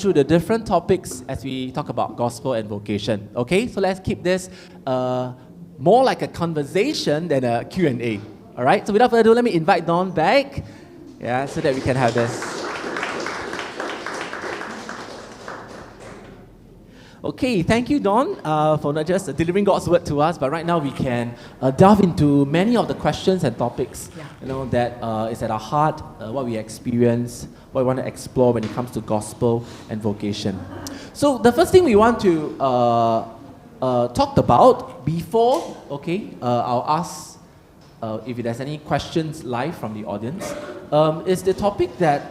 through the different topics as we talk about gospel and vocation. Okay, so let's keep this more like a conversation than a Q&A. All right, so without further ado, let me invite Dawn back, so that we can have this. Okay, thank you, Dawn, for not just delivering God's word to us, but right now we can delve into many of the questions and topics, that is at our heart, what we experience, what we want to explore when it comes to gospel and vocation. So the first thing we want to talk about before, I'll ask if there's any questions live from the audience, is the topic that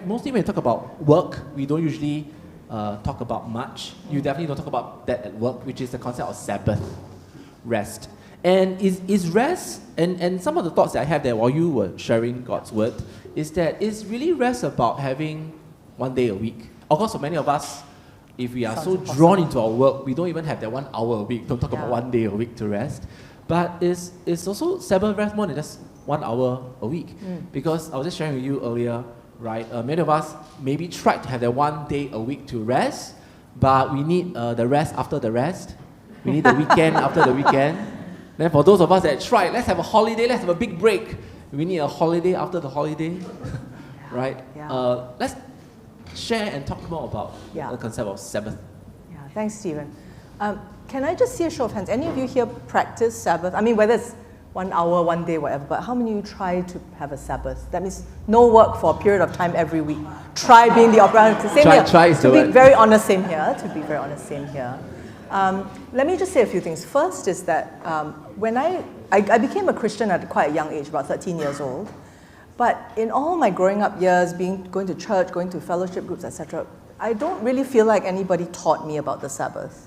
mostly when we talk about work, we don't usually talk about much. You definitely don't talk about that at work, which is the concept of Sabbath, rest. And is rest, and some of the thoughts that I have there while you were sharing God's word, is that is really rest about having 1 day a week. Of course, for many of us, if we are so drawn into our work, we don't even have that 1 hour a week, don't talk about 1 day a week to rest. But it's also Sabbath rest more than just 1 hour a week. Because I was just sharing with you earlier, right? Many of us maybe tried to have that 1 day a week to rest, but we need the rest after the rest. We need the weekend after the weekend. Then for those of us that tried, let's have a holiday, let's have a big break. We need a holiday after the holiday, right? Yeah. Let's share and talk more about the concept of Sabbath. Yeah, thanks, Stephen. Can I just see a show of hands? Any of you here practice Sabbath? I mean, whether it's 1 hour, 1 day, whatever, but how many of you try to have a Sabbath? That means no work for a period of time every week. Try being the operator. Same here. To be very honest, same here. Let me just say a few things. First is that when I became a Christian at quite a young age, about 13 years old, but in all my growing up years, going to church, going to fellowship groups, etc., I don't really feel like anybody taught me about the Sabbath.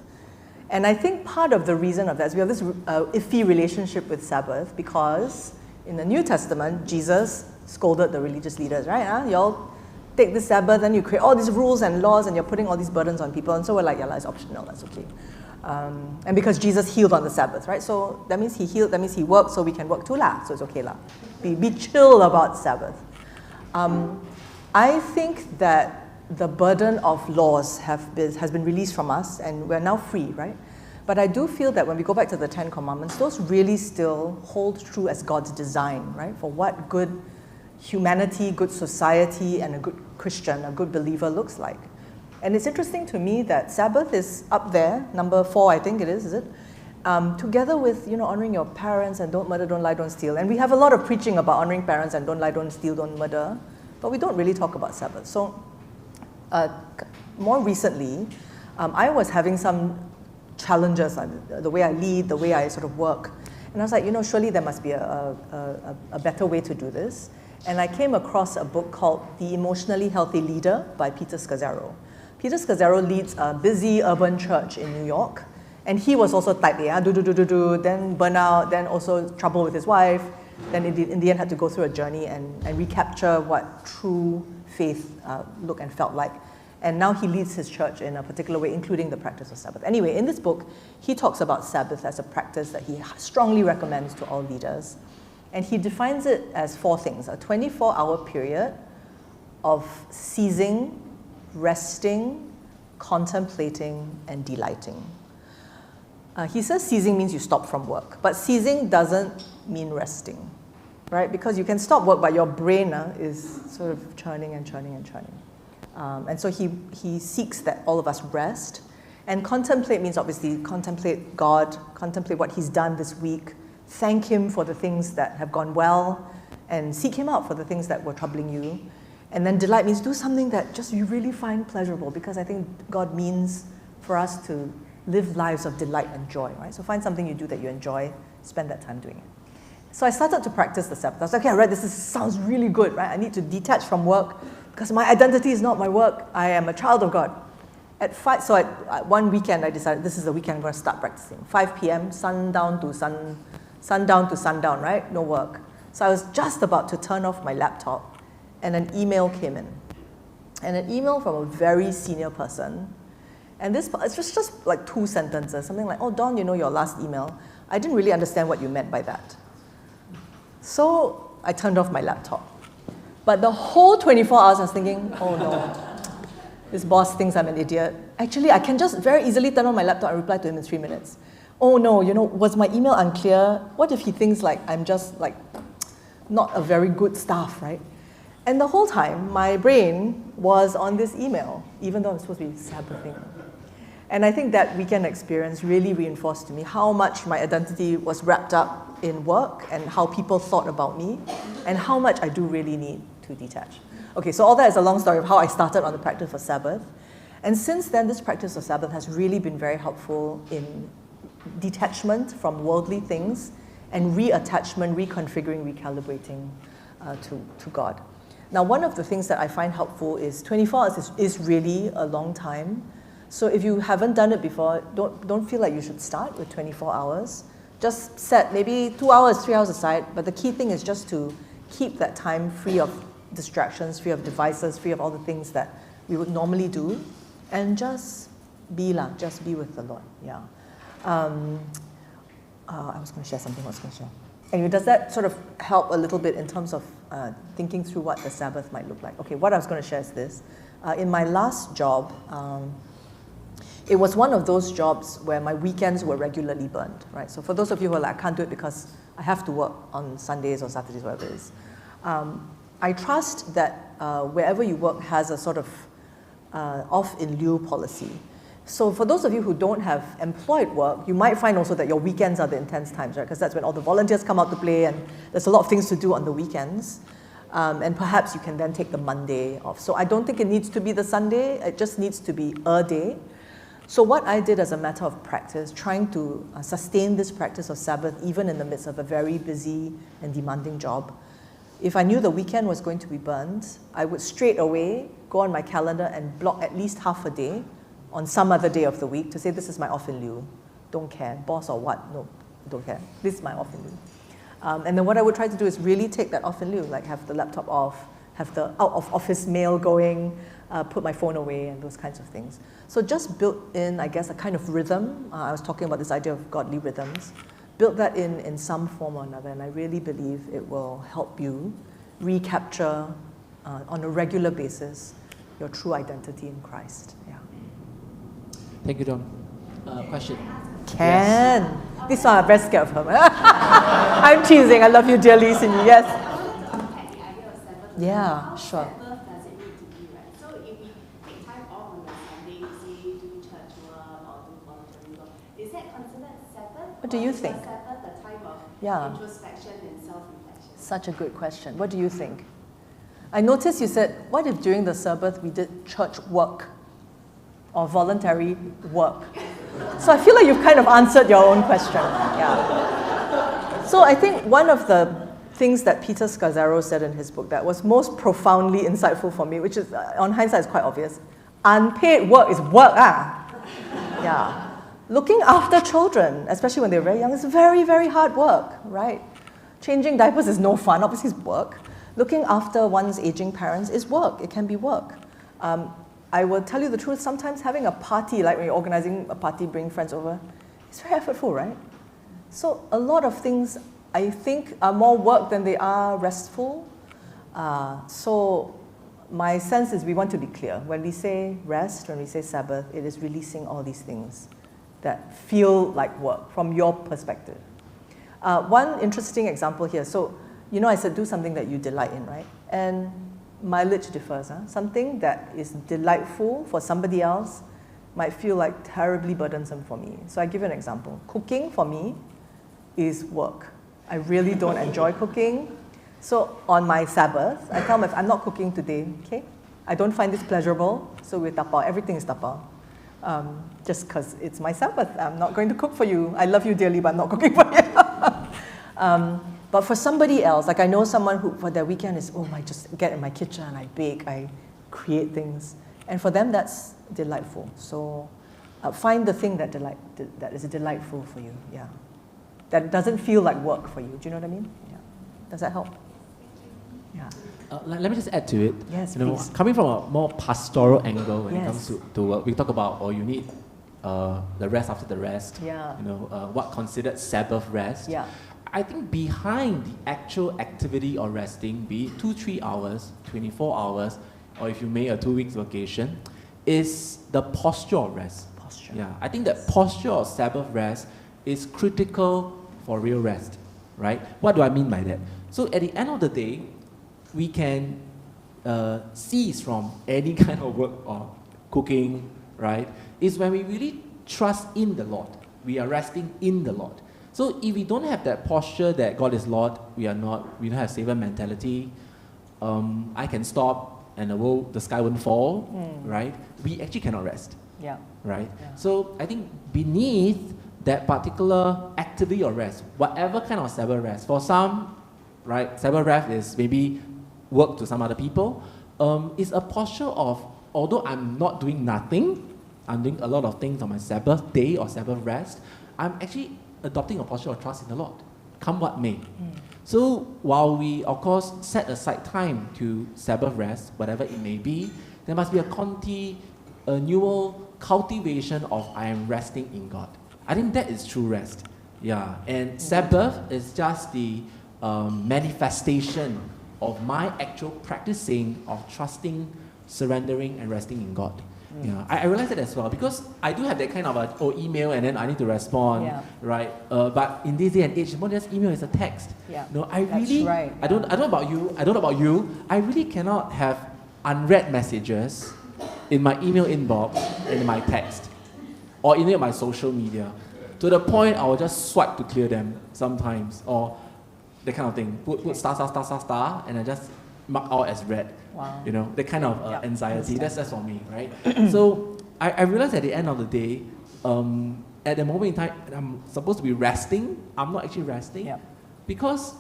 And I think part of the reason of that is we have this iffy relationship with Sabbath because in the New Testament, Jesus scolded the religious leaders, right? You all take the Sabbath and you create all these rules and laws and you're putting all these burdens on people. And so we're like, it's optional, that's okay. And because Jesus healed on the Sabbath, right? So that means he healed, that means he worked, so we can work too, so it's okay. Be chill about Sabbath. I think that the burden of laws has been released from us and we're now free, right? But I do feel that when we go back to the 10 Commandments, those really still hold true as God's design, right? For what good humanity, good society, and a good Christian, a good believer looks like. And it's interesting to me that Sabbath is up there, number 4, I think it is it? Together with, honoring your parents and don't murder, don't lie, don't steal. And we have a lot of preaching about honoring parents and don't lie, don't steal, don't murder, but we don't really talk about Sabbath. So more recently, I was having some challenges, the way I lead, the way I sort of work. And I was like, surely there must be a better way to do this. And I came across a book called The Emotionally Healthy Leader by Peter Scazzaro. Peter Scazzaro leads a busy urban church in New York. And he was also type A, then burnout, then also trouble with his wife. Then in the end had to go through a journey and recapture what true faith looked and felt like. And now he leads his church in a particular way, including the practice of Sabbath. Anyway, in this book, he talks about Sabbath as a practice that he strongly recommends to all leaders. And he defines it as 4 things: a 24-hour period of ceasing, resting, contemplating, and delighting. He says ceasing means you stop from work, but ceasing doesn't mean resting, right? Because you can stop work, but your brain is sort of churning and churning and churning. And so he seeks that all of us rest. And contemplate means obviously contemplate God, contemplate what he's done this week, thank him for the things that have gone well, and seek him out for the things that were troubling you. And then delight means do something that just you really find pleasurable, because I think God means for us to live lives of delight and joy, right? So find something you do that you enjoy, spend that time doing it. So I started to practice the Sabbath. I was like, okay, I read this sounds really good, right? I need to detach from work because my identity is not my work. I am a child of God. At one weekend, I decided this is the weekend I'm going to start practicing. 5 p.m., sundown to sundown, right? No work. So I was just about to turn off my laptop, and an email came in. And an email from a very senior person. And it's just like 2 sentences, something like, oh, Dawn, your last email. I didn't really understand what you meant by that. So I turned off my laptop. But the whole 24 hours, I was thinking, oh no. this boss thinks I'm an idiot. Actually, I can just very easily turn on my laptop and reply to him in 3 minutes. Oh no, was my email unclear? What if he thinks like I'm just like not a very good staff, right? And the whole time, my brain was on this email, even though I'm supposed to be Sabbathing. And I think that weekend experience really reinforced to me how much my identity was wrapped up in work and how people thought about me and how much I do really need to detach. Okay, so all that is a long story of how I started on the practice of Sabbath. And since then, this practice of Sabbath has really been very helpful in detachment from worldly things and reattachment, reconfiguring, recalibrating to God. Now, one of the things that I find helpful is 24 hours is really a long time. So if you haven't done it before, don't feel like you should start with 24 hours. Just set maybe 2 hours, 3 hours aside, but the key thing is just to keep that time free of distractions, free of devices, free of all the things that we would normally do, and just be with the Lord. Yeah. I was going to share something. Anyway, does that sort of help a little bit in terms of thinking through what the Sabbath might look like? Okay, what I was going to share is this. In my last job, it was one of those jobs where my weekends were regularly burned, right? So for those of you who are like, I can't do it because I have to work on Sundays or Saturdays, whatever it is. I trust that wherever you work has a sort of off in lieu policy. So for those of you who don't have employed work, you might find also that your weekends are the intense times, right? Because that's when all the volunteers come out to play and there's a lot of things to do on the weekends. And perhaps you can then take the Monday off. So I don't think it needs to be the Sunday, it just needs to be a day. So what I did as a matter of practice, trying to sustain this practice of Sabbath even in the midst of a very busy and demanding job, if I knew the weekend was going to be burned, I would straight away go on my calendar and block at least half a day on some other day of the week to say, this is my off in lieu. Don't care, boss or what, no, don't care. This is my off in lieu. And then what I would try to do is really take that off in lieu, like have the laptop off, have the out of office mail going, put my phone away and those kinds of things. So just built in, I guess, a kind of rhythm. I was talking about this idea of godly rhythms. Built that in some form or another, and I really believe it will help you recapture on a regular basis your true identity in Christ. Yeah. Thank you, Don. Question? Can. Yes. This one I'm very scared of her. I'm teasing. I love you dearly, Cindy. Yes. Yeah, sure. What do you think? The time of introspection and self-reflection. Such a good question. What do you think? I noticed you said, what if during the Sabbath we did church work or voluntary work? So I feel like you've kind of answered your own question. Yeah. So I think one of the things that Peter Scazzaro said in his book that was most profoundly insightful for me, which is, on hindsight, is quite obvious. Unpaid work is work, Yeah. Looking after children, especially when they're very young, is very, very hard work, right? Changing diapers is no fun, obviously it's work. Looking after one's aging parents is work, it can be work. I will tell you the truth, sometimes having a party, like when you're organizing a party, bring friends over, it's very effortful, right? So a lot of things, I think, are more work than they are restful. So my sense is we want to be clear. When we say rest, when we say Sabbath, it is releasing all these things that feel like work from your perspective. One interesting example here. So, I said do something that you delight in, right? And mileage differs. Something that is delightful for somebody else might feel like terribly burdensome for me. So I give you an example. Cooking for me is work. I really don't enjoy cooking. So on my Sabbath, I tell myself, I'm not cooking today, okay? I don't find this pleasurable, so we tapao. Everything is tapao. Just because it's my Sabbath. I'm not going to cook for you. I love you dearly, but I'm not cooking for you. But for somebody else, like I know someone who for their weekend is, I just get in my kitchen, I bake, I create things. And for them, that's delightful. So find the thing that is delightful for you, yeah. That doesn't feel like work for you. Do you know what I mean? Yeah. Does that help? Yeah. Let me just add to it. Yes, please. Coming from a more pastoral angle when it comes to work, we talk about, you need the rest after the rest. Yeah. What considered Sabbath rest. Yeah. I think behind the actual activity or resting, be it 2-3 hours, 24 hours, or if you make a 2 weeks vacation, is the posture of rest. Posture. Yeah, I think that posture of Sabbath rest is critical for real rest, right? What do I mean by that? So at the end of the day, we can cease from any kind of work or cooking, right? It's when we really trust in the Lord. We are resting in the Lord. So if we don't have that posture that God is Lord, we don't have savior mentality, I can stop and the sky won't fall, right? We actually cannot rest. Yeah. Right? Yeah. So I think beneath that particular activity or rest, whatever kind of Sabbath rest, for some, right, Sabbath rest is maybe work to some other people, it's a posture of, although I'm not doing nothing, I'm doing a lot of things on my Sabbath day or Sabbath rest, I'm actually adopting a posture of trust in the Lord, come what may. So while we, of course, set aside time to Sabbath rest, whatever it may be, there must be a continual cultivation of I am resting in God. I think that is true rest. Yeah, and Sabbath is just the manifestation of my actual practicing of trusting, surrendering, and resting in God. Yeah, I realize that as well because I do have that kind of email and then I need to respond, right? But in this day and age, it's more than just email, it's a text. Yeah, no, I really, right, I don't know about you. I really cannot have unread messages in my email inbox and in my text, or even in my social media, to the point I will just swipe to clear them sometimes, or that kind of thing. Put star, and I just mark out as read. Wow. You know, that kind of anxiety. Understand. That's for me, right? So I realized at the end of the day, at the moment in time, I'm supposed to be resting. I'm not actually resting because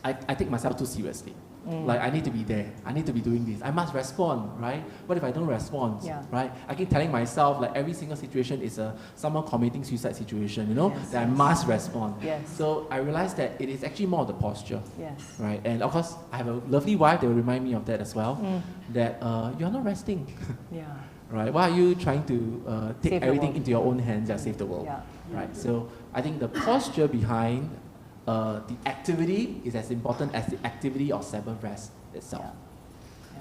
I take myself too seriously. Like I need to be there. I need to be doing this. I must respond, right? What if I don't respond, right? I keep telling myself like every single situation is someone committing suicide situation, you know, that I must respond. So I realized that it is actually more of the posture, right? And of course, I have a lovely wife that will remind me of that as well, that you're not resting, right? Why are you trying to take Save everything into your own hands and save the world, right? So I think the posture behind the activity is as important as the activity of Sabbath rest itself.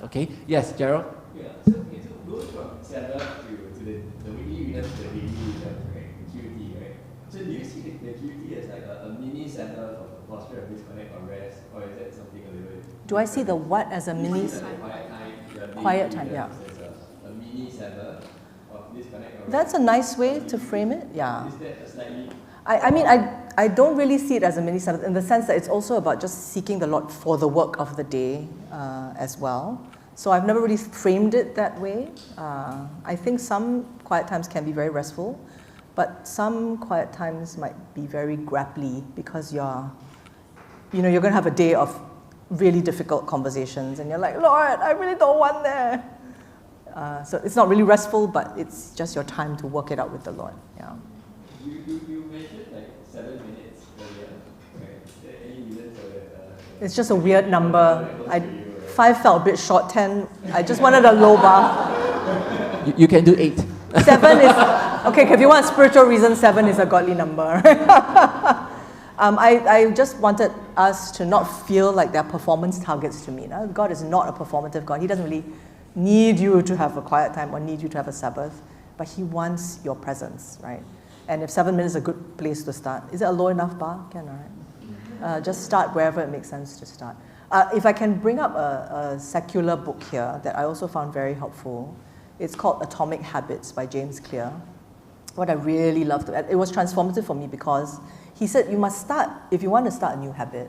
Okay? Yes, Gerald? Yeah, so goes from Sabbath to the weekly rhythm to the daily rhythm, right? The QT, right? So do you see the QT as like a mini Sabbath of the posture of disconnect or rest, or is that something a little bit? Do I see the what as a mini? Quiet time, yeah. A mini Sabbath of disconnect or rest. That's a nice way to frame it, yeah. Is that a slightly... I mean, I don't really see it as a mini Sabbath in the sense that it's also about just seeking the Lord for the work of the day as well. So I've never really framed it that way. I think some quiet times can be very restful, but some quiet times might be very grapply because you're going to have a day of really difficult conversations and you're like, Lord, I really don't want that. So it's not really restful, but it's just your time to work it out with the Lord. Yeah. You mentioned like 7 minutes earlier, right? Is there any reason for that? It's just a weird number. 5 felt a bit short, 10, I just wanted a low bar. You can do 8. 7 is, okay, if you want spiritual reasons, 7 is a godly number. I just wanted us to not feel like they're performance targets to me. No? God is not a performative God. He doesn't really need you to have a quiet time or need you to have a Sabbath, but He wants your presence, right? And if 7 minutes is a good place to start, is it a low enough bar? Can, all right? Just start wherever it makes sense to start. If I can bring up a secular book here that I also found very helpful, it's called Atomic Habits by James Clear. What I really loved, it was transformative for me because he said you must start, if you want to start a new habit,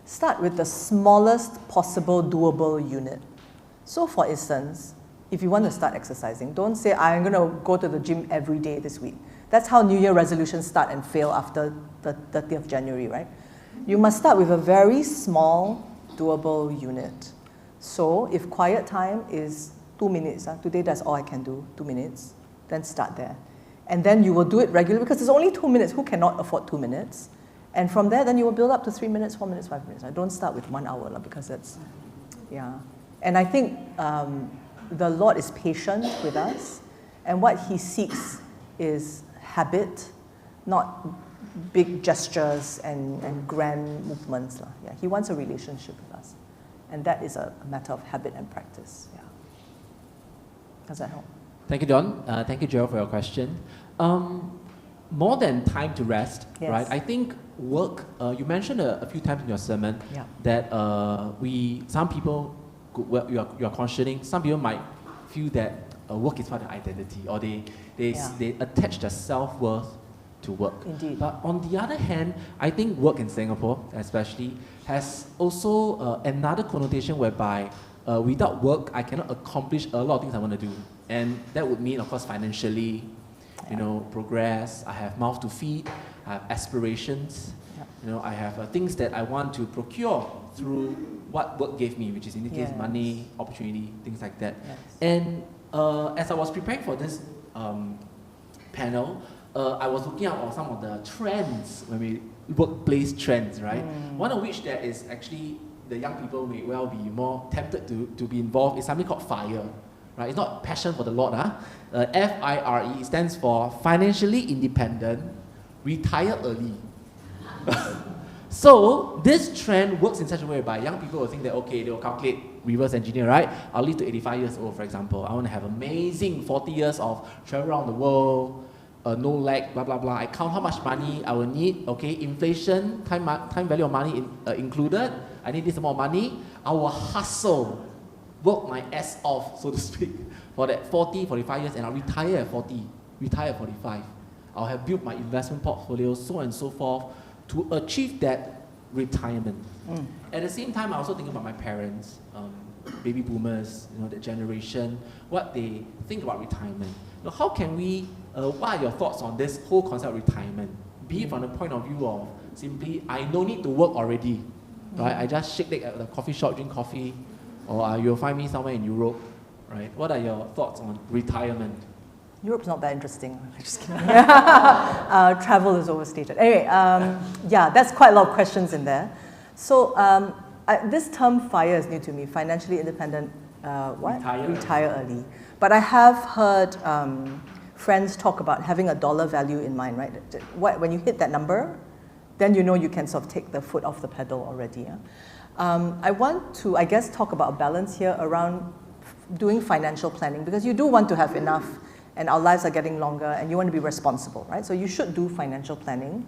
start with the smallest possible doable unit. So for instance, if you want to start exercising, don't say, I'm going to go to the gym every day this week. That's how New Year resolutions start and fail after the 30th of January, right? You must start with a very small, doable unit. So if quiet time is 2 minutes, today that's all I can do, 2 minutes, then start there. And then you will do it regularly because it's only 2 minutes. Who cannot afford 2 minutes? And from there, then you will build up to 3 minutes, 4 minutes, 5 minutes. Don't start with 1 hour because that's, yeah. And I think the Lord is patient with us, and what He seeks is habit, not big gestures and grand movements. Yeah, He wants a relationship with us. And that is a matter of habit and practice. Yeah. Does that help? Thank you, John. Thank you, Gerald, for your question. More than time to rest, Yes. right? I think work, you mentioned a few times in your sermon Yeah. that some people, you are cautioning, some people might feel that work is part of identity, or they attach their self-worth to work. Indeed. But on the other hand, I think work in Singapore, especially, has also another connotation whereby without work, I cannot accomplish a lot of things I want to do. And that would mean, of course, financially, progress. I have mouth to feed. I have aspirations. Yeah. I have things that I want to procure through what work gave me, which is in this case Yes. money, opportunity, things like that. Yes. And as I was preparing for this panel, I was looking at some of the trends, workplace trends, right? One of which that is actually the young people may well be more tempted to be involved is something called FIRE, right? It's not passion for the Lord, FIRE stands for financially independent, retire early. So this trend works in such a way whereby young people will think that, okay, they'll calculate reverse engineer, right? I'll live to 85 years old, for example. I want to have amazing 40 years of travel around the world, no lag, blah, blah, blah. I count how much money I will need, okay? Inflation, time value of money included. I need this amount of money. I will hustle, work my ass off, so to speak, for that 40, 45 years, and I'll retire at 40, retire at 45. I'll have built my investment portfolio, so on and so forth, to achieve that retirement. At the same time, I also think about my parents, baby boomers, the generation, what they think about retirement. How can we, what are your thoughts on this whole concept of retirement? Be it from the point of view of simply, I no need to work already, right? I just shake leg at the coffee shop, drink coffee, or you'll find me somewhere in Europe, right? What are your thoughts on retirement? Europe's not that interesting. Just kidding. Travel is overstated. Anyway, that's quite a lot of questions in there. So this term FIRE is new to me, financially independent, Retire early. But I have heard friends talk about having a dollar value in mind, right? When you hit that number, then you can sort of take the foot off the pedal already. Yeah? I want to, I guess, talk about a balance here around doing financial planning, because you do want to have enough, and our lives are getting longer, and you want to be responsible, right? So you should do financial planning.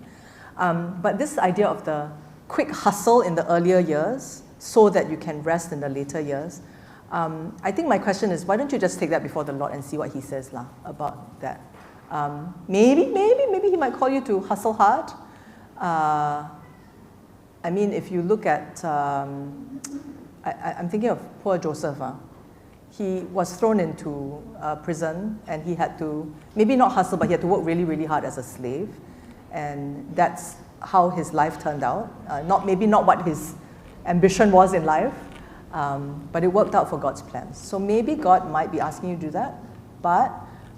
But this idea of the quick hustle in the earlier years so that you can rest in the later years, I think my question is, why don't you just take that before the Lord and see what He says about that? Maybe He might call you to hustle hard. I mean, if you look at, I'm thinking of poor Joseph. He was thrown into prison, and he had to, maybe not hustle, but he had to work really, really hard as a slave. And that's how his life turned out. Maybe not what his ambition was in life, but it worked out for God's plans. So maybe God might be asking you to do that, but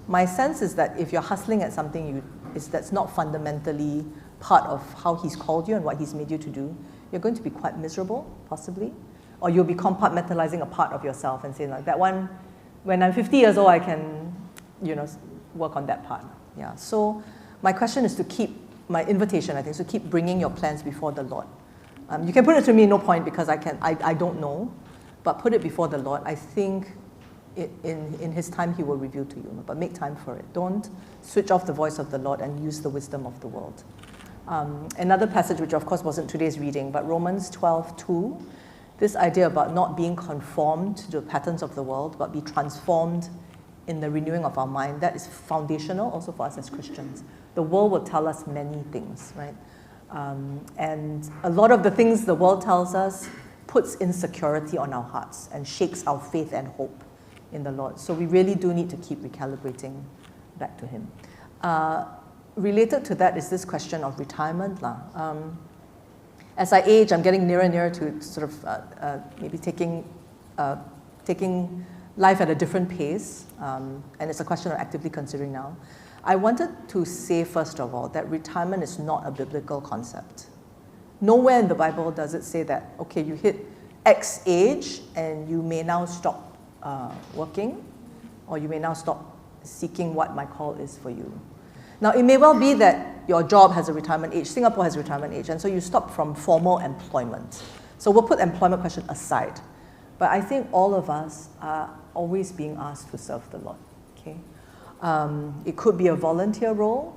my sense is that if you're hustling at something that's not fundamentally part of how He's called you and what He's made you to do, you're going to be quite miserable, possibly. Or you'll be compartmentalizing a part of yourself and saying, like, that one, when I'm 50 years old, I can, work on that part. Yeah. So my question is my invitation, I think, is to keep bringing your plans before the Lord. You can put it to me, no point, because I don't know, but put it before the Lord. I think in His time He will reveal to you, but make time for it. Don't switch off the voice of the Lord and use the wisdom of the world. Another passage, which of course wasn't today's reading, but Romans 12:2. This idea about not being conformed to the patterns of the world, but be transformed in the renewing of our mind, that is foundational also for us as Christians. The world will tell us many things, right? And a lot of the things the world tells us puts insecurity on our hearts and shakes our faith and hope in the Lord. So we really do need to keep recalibrating back to Him. Related to that is this question of retirement. As I age, I'm getting nearer and nearer to sort of maybe taking life at a different pace, and it's a question I'm actively considering now. I wanted to say, first of all, that retirement is not a biblical concept. Nowhere in the Bible does it say that, okay, you hit X age and you may now stop working, or you may now stop seeking what my call is for you. Now, it may well be that your job has a retirement age, Singapore has a retirement age, and so you stop from formal employment. So we'll put employment question aside. But I think all of us are always being asked to serve the Lord. okay? It could be a volunteer role.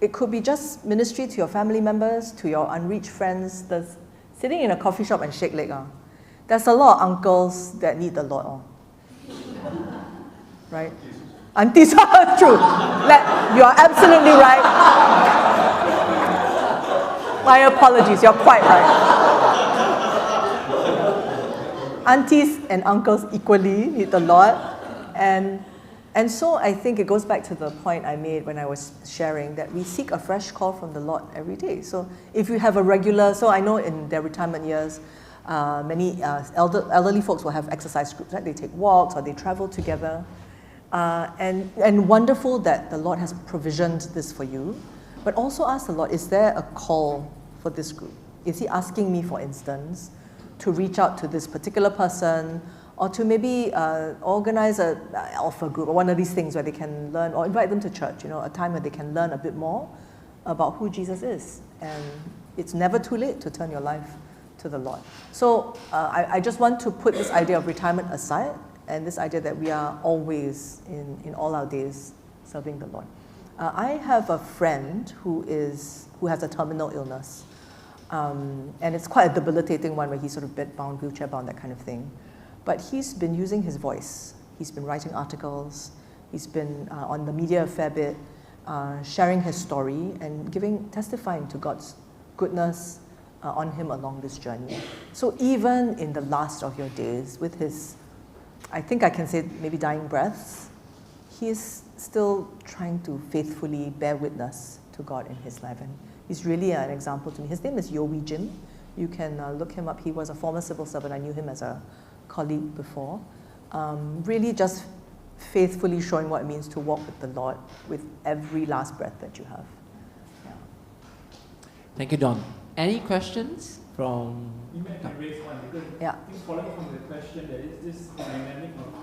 It could be just ministry to your family members, to your unreached friends. There's sitting in a coffee shop and shake leg. There's a lot of uncles that need the Lord. Right? Aunties are true. You are absolutely right. My apologies, you're quite right. Aunties and uncles equally need the Lord. And so I think it goes back to the point I made when I was sharing that we seek a fresh call from the Lord every day. So if you have a regular, so I know in their retirement years, many elderly folks will have exercise groups, right? They take walks or they travel together. And wonderful that the Lord has provisioned this for you. But also ask the Lord, is there a call for this group? Is He asking me, for instance, to reach out to this particular person, or to maybe organize an alpha group or one of these things where they can learn, or invite them to church, a time where they can learn a bit more about who Jesus is. And it's never too late to turn your life to the Lord. So I just want to put this idea of retirement aside, and this idea that we are always, in all our days, serving the Lord. I have a friend who has a terminal illness. And it's quite a debilitating one where he's sort of bed-bound, wheelchair-bound, that kind of thing. But he's been using his voice. He's been writing articles. He's been on the media a fair bit, sharing his story and testifying to God's goodness on him along this journey. So even in the last of your days, with his, I think I can say maybe dying breaths, he is still trying to faithfully bear witness to God in his life. And he's really an example to me. His name is Yowie Jim. You can look him up. He was a former civil servant. I knew him as a colleague before. Really just faithfully showing what it means to walk with the Lord with every last breath that you have. Yeah. Thank you, Don. Any questions from... You might raise one, because I think following from the question, there is this dynamic of,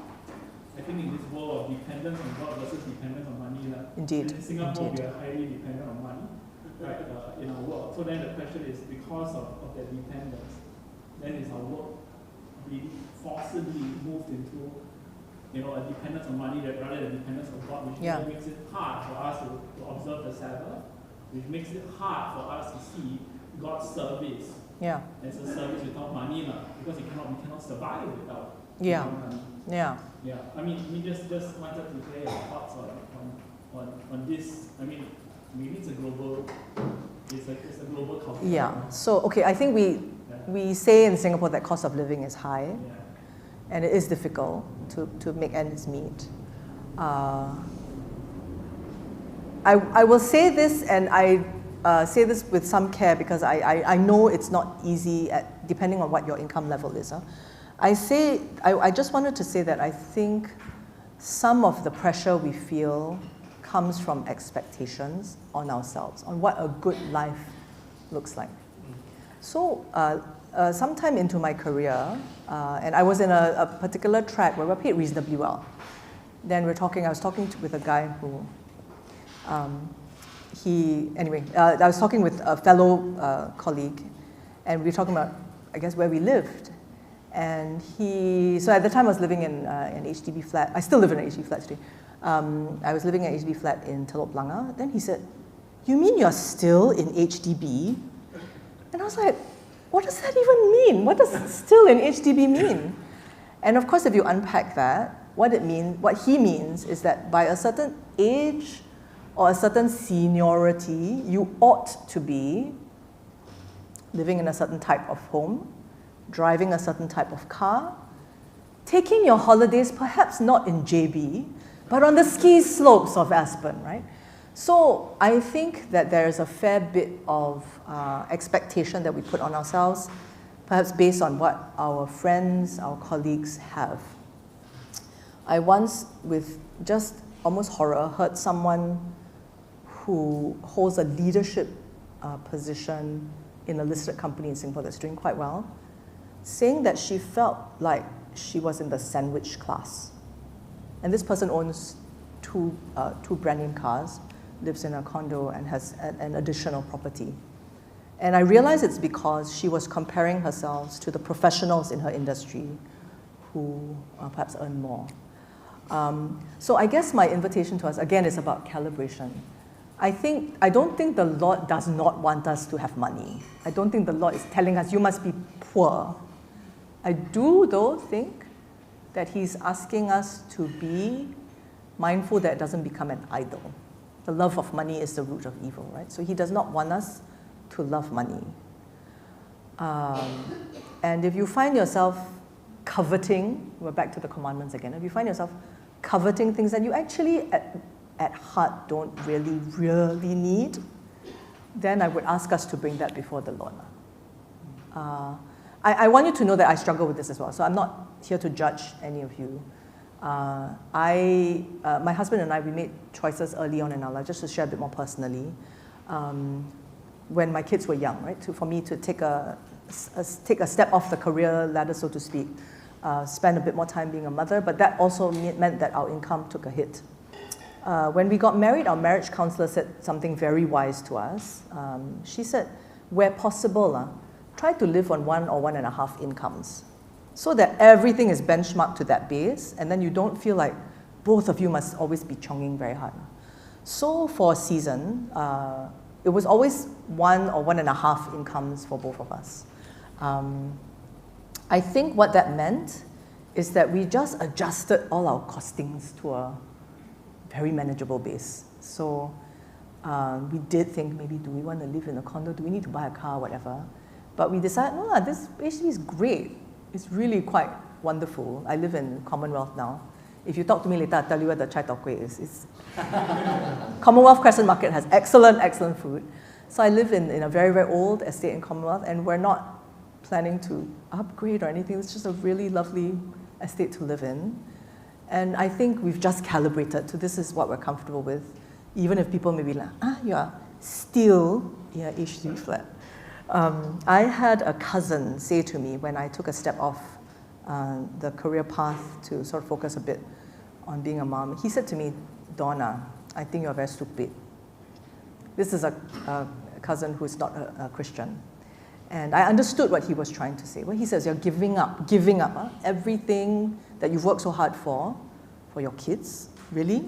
I think in this world of dependence on God versus dependence on money. Indeed. In Singapore, we are highly dependent on money, right, in our world. So then the question is, because of that dependence, then is our work really forcibly moved into a dependence on money rather than dependence on God, which makes it hard for us to observe the Sabbath, which makes it hard for us to see God's service as a service without money, because we cannot survive without money. I mean, just wanted to hear your thoughts on this. I mean, maybe it's a global culture. Yeah. So okay, I think we say in Singapore that cost of living is high, and it is difficult to make ends meet. I will say this, and I say this with some care because I know it's not easy depending on what your income level is. I just wanted to say that I think some of the pressure we feel comes from expectations on ourselves, on what a good life looks like. So sometime into my career, and I was in a particular track where we were paid reasonably well. Then I was talking with a guy who, I was talking with a fellow colleague, and we were talking about, I guess, where we lived. And so at the time I was living in an HDB flat. I still live in an HDB flat today. I was living in an HDB flat in Telok Blangah. Then he said, "You mean you're still in HDB?" And I was like, what does that even mean? What does still in HDB mean? And of course, if you unpack that, what he means is that by a certain age or a certain seniority, you ought to be living in a certain type of home, driving a certain type of car, taking your holidays perhaps not in JB, but on the ski slopes of Aspen, right? So I think that there is a fair bit of expectation that we put on ourselves, perhaps based on what our friends, our colleagues have. I once, with just almost horror, heard someone who holds a leadership position in a listed company in Singapore that's doing quite well, saying that she felt like she was in the sandwich class. And this person owns two brand new cars, lives in a condo, and has an additional property. And I realize it's because she was comparing herself to the professionals in her industry who perhaps earn more. So I guess my invitation to us, again, is about calibration. I don't think the Lord does not want us to have money. I don't think the Lord is telling us, you must be poor. I do, though, think that He's asking us to be mindful that it doesn't become an idol. The love of money is the root of evil, right? So He does not want us to love money. And if you find yourself coveting, we're back to the commandments again, if you find yourself coveting things that you actually at heart don't really need, then I would ask us to bring that before the Lord. I want you to know that I struggle with this as well, so I'm not here to judge any of you. My husband and I, we made choices early on in our life, just to share a bit more personally, when my kids were young, right? For me to take a step off the career ladder, so to speak, spend a bit more time being a mother, but that also meant that our income took a hit. When we got married, our marriage counselor said something very wise to us. She said, where possible, try to live on 1 or 1.5 incomes, so that everything is benchmarked to that base, and then you don't feel like both of you must always be chonging very hard. So for a season, it was always 1 or 1.5 incomes for both of us. I think what that meant is that we just adjusted all our costings to a very manageable base. So we did think, maybe, do we want to live in a condo? Do we need to buy a car, whatever? But we decided, no, this actually is great. It's really quite wonderful. I live in Commonwealth now. If you talk to me later, I'll tell you where the chai tow kueh is. Commonwealth Crescent Market has excellent food. So I live in a very, very old estate in Commonwealth, and we're not planning to upgrade or anything. It's just a really lovely estate to live in. And I think we've just calibrated, so this is what we're comfortable with. Even if people may be like, you are still in an HDB flat. I had a cousin say to me when I took a step off the career path to sort of focus a bit on being a mom, he said to me, Donna, I think you're very stupid. This is a cousin who's not a Christian. And I understood what he was trying to say. Well, he says, you're giving up everything that you've worked so hard for your kids, really?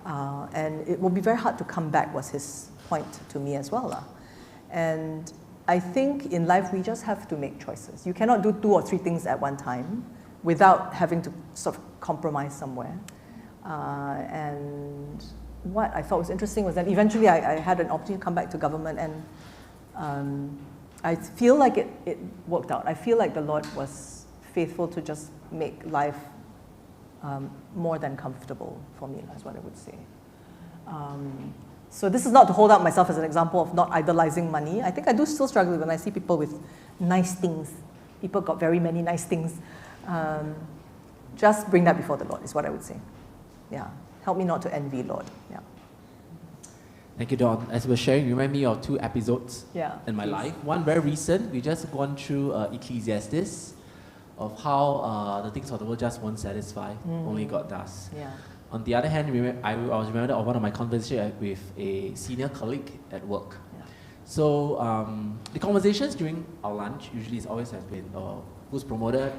And it will be very hard to come back, was his point to me as well. And I think in life, we just have to make choices. You cannot do 2 or 3 things at one time without having to sort of compromise somewhere. And what I thought was interesting was that eventually I had an opportunity to come back to government, and I feel like it worked out. I feel like the Lord was faithful to just make life more than comfortable for me, that's what I would say. So this is not to hold out myself as an example of not idolizing money. I think I do still struggle when I see people with nice things. People got very many nice things. Just bring that before the Lord is what I would say. Yeah, help me not to envy, Lord. Yeah. Thank you, Dawn. As we're sharing, remind me of 2 episodes in my life. One very recent, we just gone through Ecclesiastes, of how the things of the world just won't satisfy, only God does. Yeah. On the other hand, I was reminded of one of my conversations with a senior colleague at work. Yeah. So the conversations during our lunch usually always has been, who's promoted,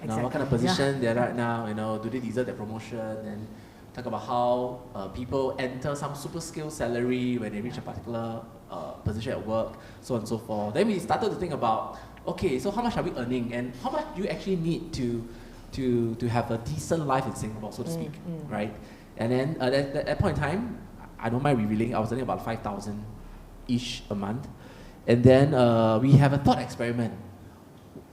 Exactly. what kind of position they're right now, do they deserve that promotion, and talk about how people enter some super skill salary when they reach a particular position at work, so on and so forth. Then we started to think about, okay, so how much are we earning, and how much do you actually need to have a decent life in Singapore, so to speak, right? And then at that point in time, I don't mind revealing, I was earning about 5,000-ish a month. And then we have a thought experiment.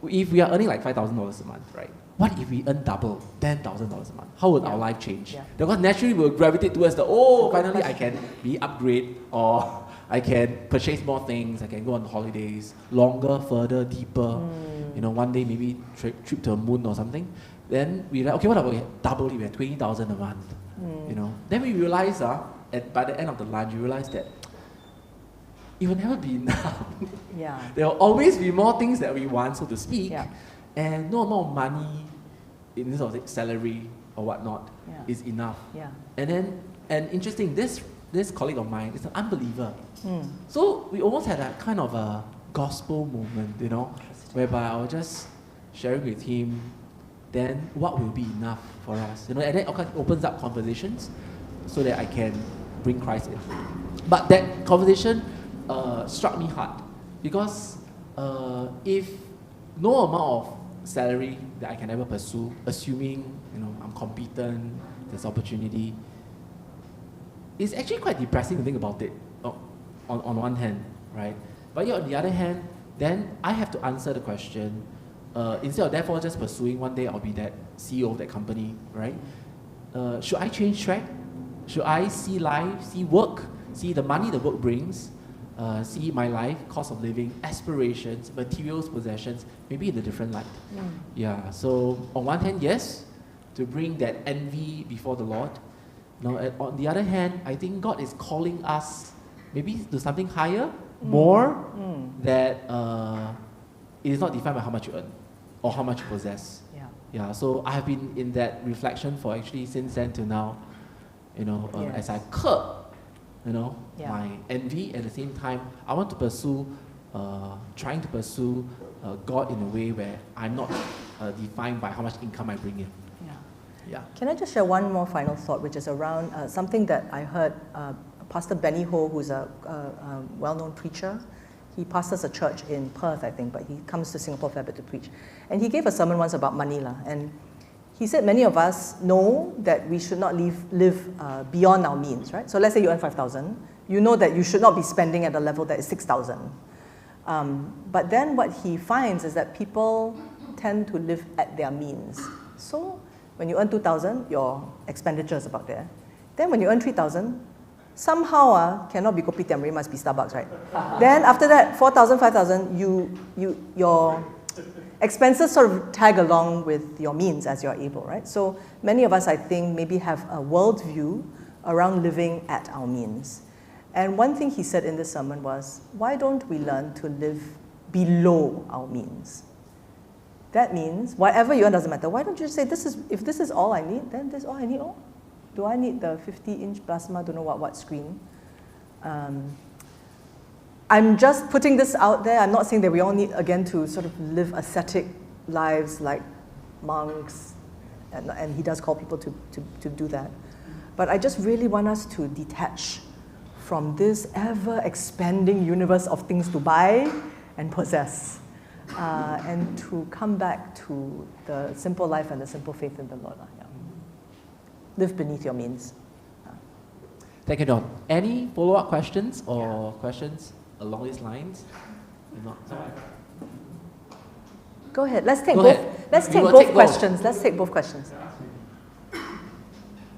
If we are earning like $5,000 a month, right? What if we earn double, $10,000 a month? How would our life change? Yeah. Because naturally we'll gravitate towards finally I can be upgrade, or I can purchase more things, I can go on holidays, longer, further, deeper. One day maybe trip to a moon or something. Then we like, okay, what about we double it? We have 20,000 a month. Then we realize by the end of the lunch, we realize that it will never be enough. Yeah. There will always be more things that we want, so to speak. Yeah. And no amount of money, in terms of salary or whatnot, is enough. Yeah. And interesting, this colleague of mine is an unbeliever. So we almost had a kind of a gospel moment, whereby I was just sharing with him then what will be enough for us? And then it opens up conversations so that I can bring Christ in. But that conversation struck me hard because if no amount of salary that I can ever pursue, assuming I'm competent, there's opportunity, it's actually quite depressing to think about it on one hand, right? But yet on the other hand, then I have to answer the question, instead of therefore just pursuing one day I'll be that CEO of that company, right? Should I change track? Should I see life, see work, see the money the work brings, see my life, cost of living, aspirations, materials, possessions, maybe in a different light? Yeah, so on one hand, yes, to bring that envy before the Lord. On the other hand, I think God is calling us maybe to something higher, more, that it is not defined by how much you earn or how much you possess. Yeah, so I have been in that reflection for actually since then to now, as I curb, my envy, at the same time, I want to pursue, trying to pursue God in a way where I'm not defined by how much income I bring in. Yeah. Can I just share one more final thought, which is around something that I heard Pastor Benny Ho, who's a well-known preacher. He pastors a church in Perth, I think, but he comes to Singapore a fair bit to preach. And he gave a sermon once about money. And he said many of us know that we should not live beyond our means, right? So let's say you earn 5,000. You know that you should not be spending at a level that is 6,000. But then what he finds is that people tend to live at their means. So when you earn 2,000, your expenditure is about there. Then when you earn 3,000, somehow cannot be kopitiam, it must be Starbucks, right? Then after that, 4,000, 5,000, your expenses sort of tag along with your means as you're able, right? So many of us, I think, maybe have a worldview around living at our means. And one thing he said in this sermon was, why don't we learn to live below our means? That means whatever you earn doesn't matter. Why don't you just say, if this is all I need, then this is all I need. Do I need the 50-inch plasma, don't know what screen? I'm just putting this out there. I'm not saying that we all need, again, to sort of live ascetic lives like monks, and he does call people to do that. But I just really want us to detach from this ever-expanding universe of things to buy and possess, and to come back to the simple life and the simple faith in the Lord. Live beneath your means. Thank you, Don. Any follow-up questions or questions along these lines? Go ahead. Let's take Go both. ahead. Let's We take will both take questions. Let's take both questions.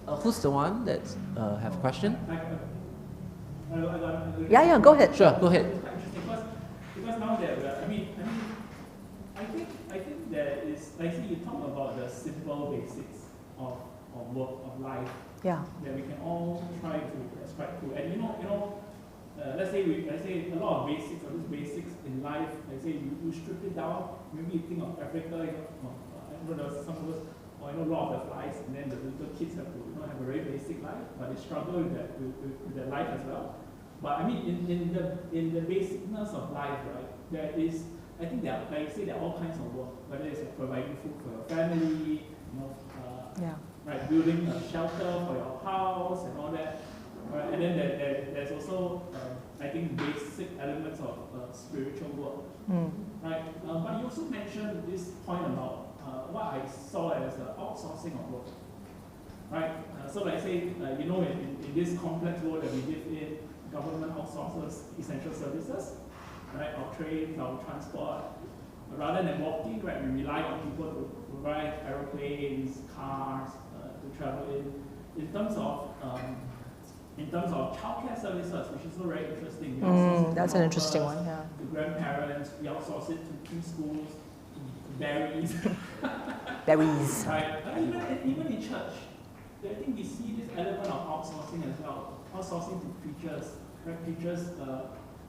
Who's the one that have a question? Yeah. Go ahead. Sure, go ahead. Because now that I think there is, like you talk about the simple basics of work, of life, that we can all try to ascribe to. And let's say a lot of basics, or these basics in life, let's say you strip it down, maybe you think of Africa, there's some of us, Lord of the Flies, and then the little kids have to have a very basic life, but they struggle with their life as well. But in the basicness of life, right, there is, I think there are all kinds of work, whether it's providing food for your family, right, building a shelter for your house and all that. Right, and then there's also, I think, basic elements of spiritual work. Right? But you also mentioned this point about what I saw as the outsourcing of work. Right? So like I say, in this complex world that we live in, government outsources essential services, right? Our trains, our transport. Rather than walking, right, we rely on people to provide aeroplanes, cars, to travel in. In terms of childcare services, which is also very interesting. That's an interesting one, yeah. The grandparents, we outsource it to preschools, to berries. Berries. Right. Even in church, I think we see this element of outsourcing as well. Outsourcing to preachers, right? Preachers,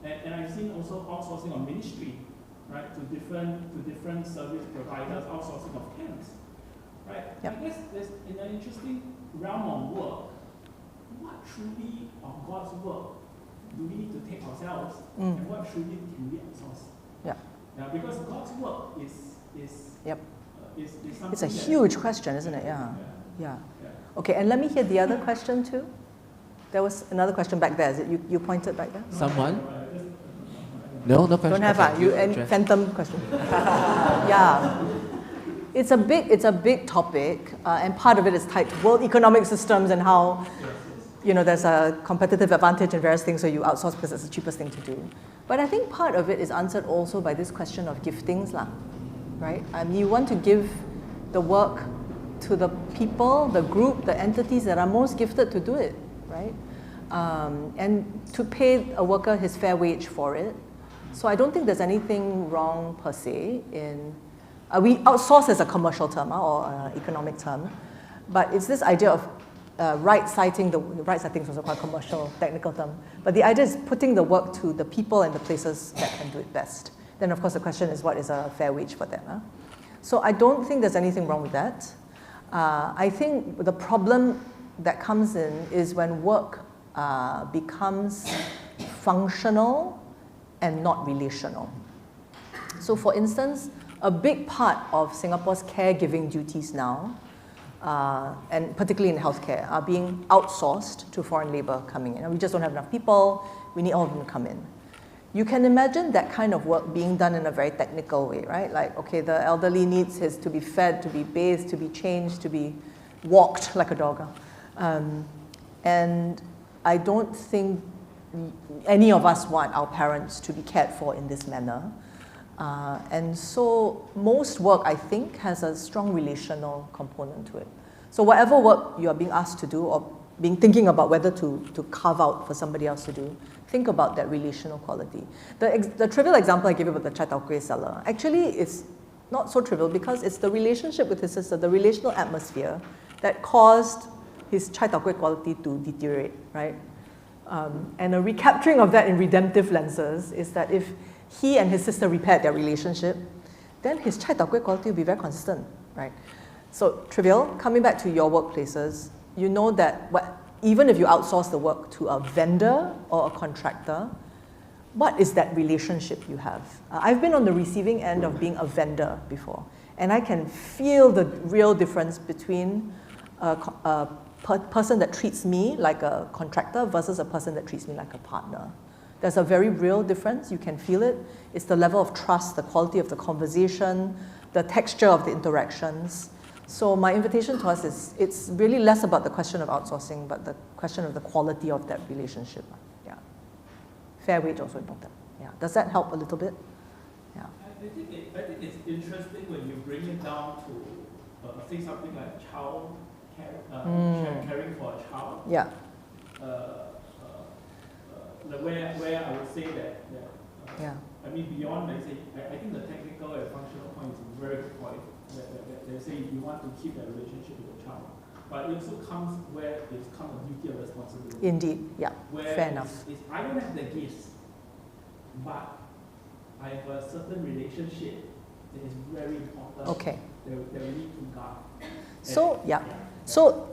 and I've seen also outsourcing of ministry, right? To different service providers, outsourcing of camps, right? Yep. I guess there's in an interesting realm of work. What truly of God's work do we need to take ourselves, and what truly can we outsource? Yeah. Because God's work is is something It's a that- huge question, isn't it? Yeah. Yeah. Okay, and let me hear the other question too. There was another question back there. Is it you pointed back there? Someone? No question. Don't have Okay, you any address. phantom question? Yeah. It's a big topic, and part of it is tied to world economic systems and how, there's a competitive advantage in various things, so you outsource because it's the cheapest thing to do. But I think part of it is answered also by this question of giftings, right? You want to give the work to the people, the group, the entities that are most gifted to do it, right? And to pay a worker his fair wage for it. So I don't think there's anything wrong per se in, we outsource as a commercial term or an economic term, but it's this idea of right citing is also quite a commercial technical term, but the idea is putting the work to the people and the places that can do it best. Then of course the question is what is a fair wage for them? So I don't think there's anything wrong with that. I think the problem that comes in is when work becomes functional and not relational. So for instance, a big part of Singapore's caregiving duties now, and particularly in healthcare, are being outsourced to foreign labor coming in. And we just don't have enough people, we need all of them to come in. You can imagine that kind of work being done in a very technical way, right? Like, okay, the elderly needs to be fed, to be bathed, to be changed, to be walked like a dog. And I don't think any of us want our parents to be cared for in this manner. And so most work, I think, has a strong relational component to it. So whatever work you are being asked to do or thinking about whether to carve out for somebody else to do, think about that relational quality. The trivial example I gave you about the chai tao kueh seller, actually it's not so trivial because it's the relationship with his sister, the relational atmosphere that caused his chai tao kueh quality to deteriorate, right? And a recapturing of that in redemptive lenses is that if he and his sister repaired their relationship, then his chai tao kueh quality will be very consistent, right? So trivial, coming back to your workplaces, you know that even if you outsource the work to a vendor or a contractor, what is that relationship you have? I've been on the receiving end of being a vendor before, and I can feel the real difference between a person that treats me like a contractor versus a person that treats me like a partner. There's a very real difference, you can feel it. It's the level of trust, the quality of the conversation, the texture of the interactions. So my invitation to us is, it's really less about the question of outsourcing, but the question of the quality of that relationship. Yeah. Fair wage also important. Yeah. Does that help a little bit? Yeah. I think it's interesting when you bring it down to say something like child care, caring for a child. Yeah. Where I would say that yeah. I mean beyond, I think the technical and functional point is a very good point. They say you want to keep that relationship with the child, but it also comes where it's come a duty of responsibility. Indeed, yeah. Where fair enough. I don't have the gifts, but I have a certain relationship that is very important. Okay. That we need to guard. So yeah. So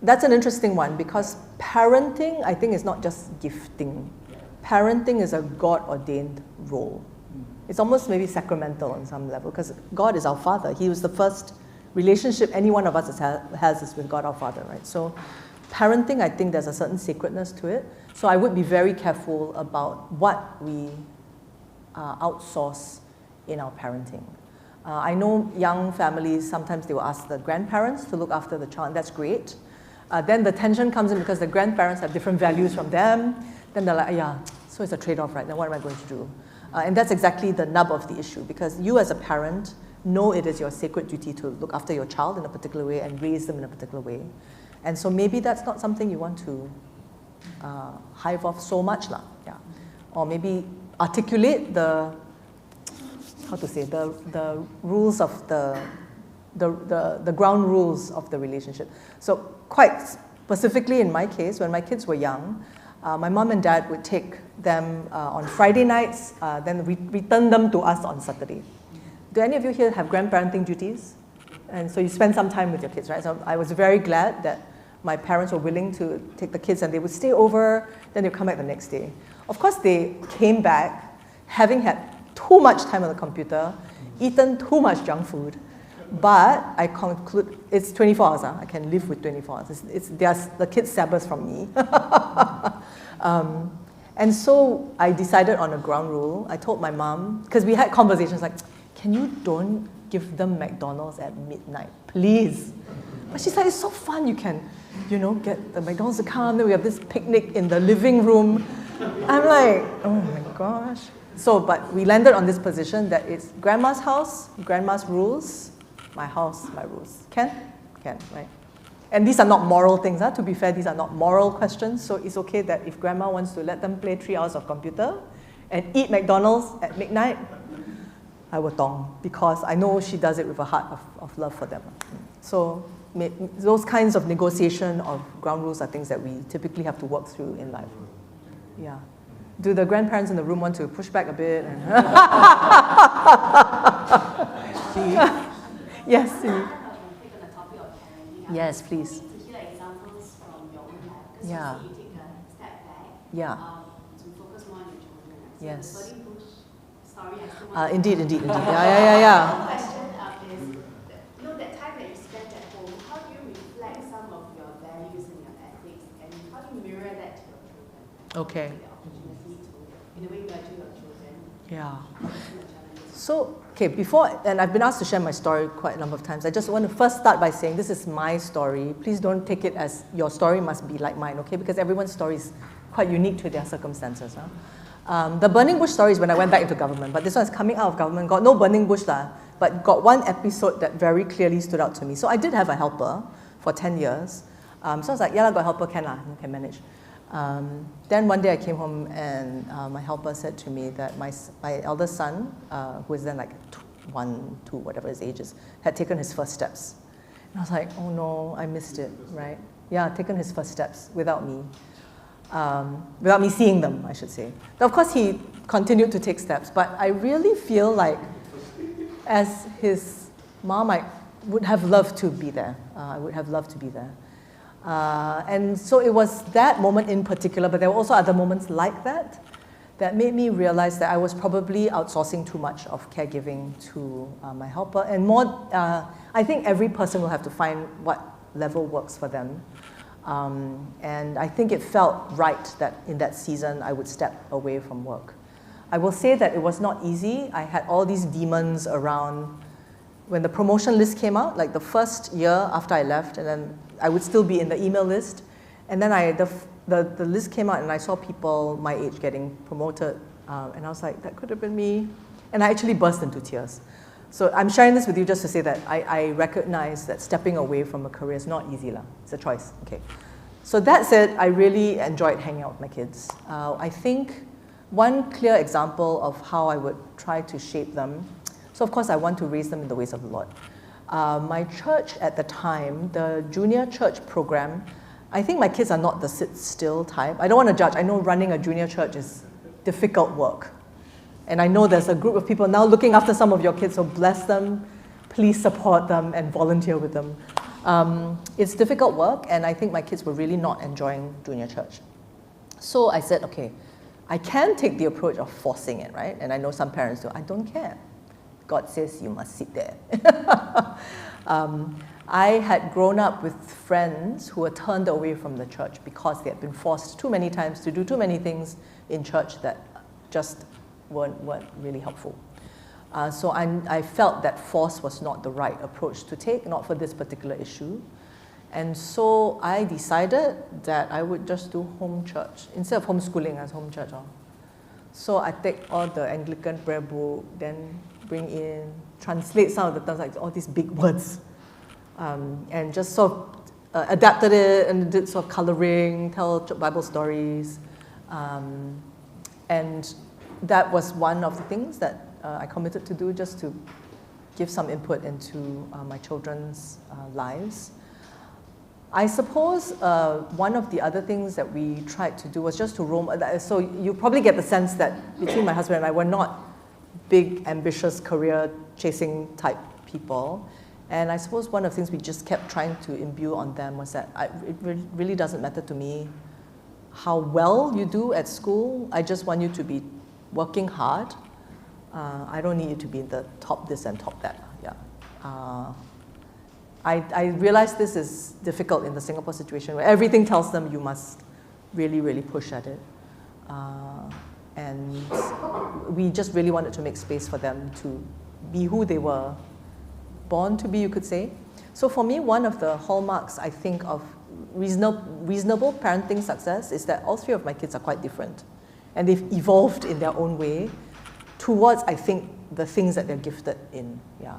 that's an interesting one because parenting, I think, is not just gifting. Parenting is a God-ordained role. It's almost maybe sacramental on some level because God is our Father. He was the first relationship any one of us has is with God our Father, right? So parenting, I think there's a certain sacredness to it. So I would be very careful about what we outsource in our parenting. I know young families, sometimes they will ask the grandparents to look after the child, and that's great. Then the tension comes in because the grandparents have different values from them. Then they're like, yeah, so it's a trade-off, right? Then what am I going to do? And that's exactly the nub of the issue because you as a parent know it is your sacred duty to look after your child in a particular way and raise them in a particular way. And so maybe that's not something you want to hive off so much, yeah. Or maybe articulate the rules of the ground rules of the relationship. So quite specifically in my case, when my kids were young, my mom and dad would take them on Friday nights, then return them to us on Saturday. Do any of you here have grandparenting duties? And so you spend some time with your kids, right? So I was very glad that my parents were willing to take the kids and they would stay over, then they'd come back the next day. Of course, they came back having had too much time on the computer, eaten too much junk food, But I conclude, it's 24 hours, I can live with 24 hours. The kids' Sabbath from me. And so I decided on a ground rule. I told my mom, because we had conversations like, can you don't give them McDonald's at midnight, please? But she's like, it's so fun, you can, get the McDonald's to come, then we have this picnic in the living room. I'm like, oh my gosh. So, but we landed on this position that it's grandma's house, grandma's rules, my house, my rules. Can, right? And these are not moral things, to be fair, these are not moral questions, so it's okay that if grandma wants to let them play 3 hours of computer and eat McDonald's at midnight, I will tong, because I know she does it with a heart of love for them. So those kinds of negotiation of ground rules are things that we typically have to work through in life. Yeah. Do the grandparents in the room want to push back a bit? Yes, see. Yes, please. To hear examples from your own life, because Yeah. you take a step back Yeah. to focus more on your children. Right? So Yes. the burning bush story, I still want Indeed. Yeah. The question is, that time that you spent at home, how do you reflect some of your values and your ethics, and how do you mirror that to your children? Okay. The opportunity to, in a way, nurture your children. Yeah. Overcome the challenges. So, and I've been asked to share my story quite a number of times. I just want to first start by saying this is my story. Please don't take it as your story must be like mine, okay? Because everyone's story is quite unique to their circumstances. The burning bush story is when I went back into government, but this one is coming out of government. Got no burning bush but got one episode that very clearly stood out to me. So I did have a helper for 10 years. So I was like, yeah, I got a helper, can manage. Then one day I came home and my helper said to me that my eldest son, who was then like 1, 2, whatever his age is, had taken his first steps. And I was like, oh no, I missed it, right? Yeah, taken his first steps without me. Without me seeing them, I should say. Now, of course, he continued to take steps, but I really feel like as his mom, I would have loved to be there. And so it was that moment in particular, but there were also other moments like that made me realize that I was probably outsourcing too much of caregiving to my helper. And more, I think every person will have to find what level works for them. And I think it felt right that in that season I would step away from work. I will say that it was not easy. I had all these demons around. When the promotion list came out, like the first year after I left, and then I would still be in the email list. And then the list came out and I saw people my age getting promoted. And I was like, that could have been me. And I actually burst into tears. So I'm sharing this with you just to say that I recognize that stepping away from a career is not easy. It's a choice. Okay. So that said, I really enjoyed hanging out with my kids. I think one clear example of how I would try to shape them. So of course I want to raise them in the ways of the Lord. My church at the time, the junior church program, I think my kids are not the sit-still type. I don't want to judge. I know running a junior church is difficult work. And I know there's a group of people now looking after some of your kids, so bless them, please support them and volunteer with them. It's difficult work, and I think my kids were really not enjoying junior church. So I said, okay, I can take the approach of forcing it, right? And I know some parents do. I don't care. God says you must sit there. I had grown up with friends who were turned away from the church because they had been forced too many times to do too many things in church that just weren't really helpful. So I felt that force was not the right approach to take, not for this particular issue. And so I decided that I would just do home church. Instead of homeschooling, as home church. So I take all the Anglican prayer book, then bring in, translate some of the terms, like all these big words, and just sort of adapted it and did sort of coloring, tell Bible stories. And that was one of the things that I committed to do, just to give some input into my children's lives. I suppose one of the other things that we tried to do was just to roam. So you probably get the sense that between my husband and I, we're not big, ambitious, career-chasing type people. And I suppose one of the things we just kept trying to imbue on them was that it really doesn't matter to me how well you do at school. I just want you to be working hard. I don't need you to be the top this and top that. Yeah. I realize this is difficult in the Singapore situation where everything tells them you must really, really push at it. And we just really wanted to make space for them to be who they were born to be, you could say. So for me, one of the hallmarks, I think, of reasonable parenting success is that all three of my kids are quite different. And they've evolved in their own way towards, I think, the things that they're gifted in. Yeah.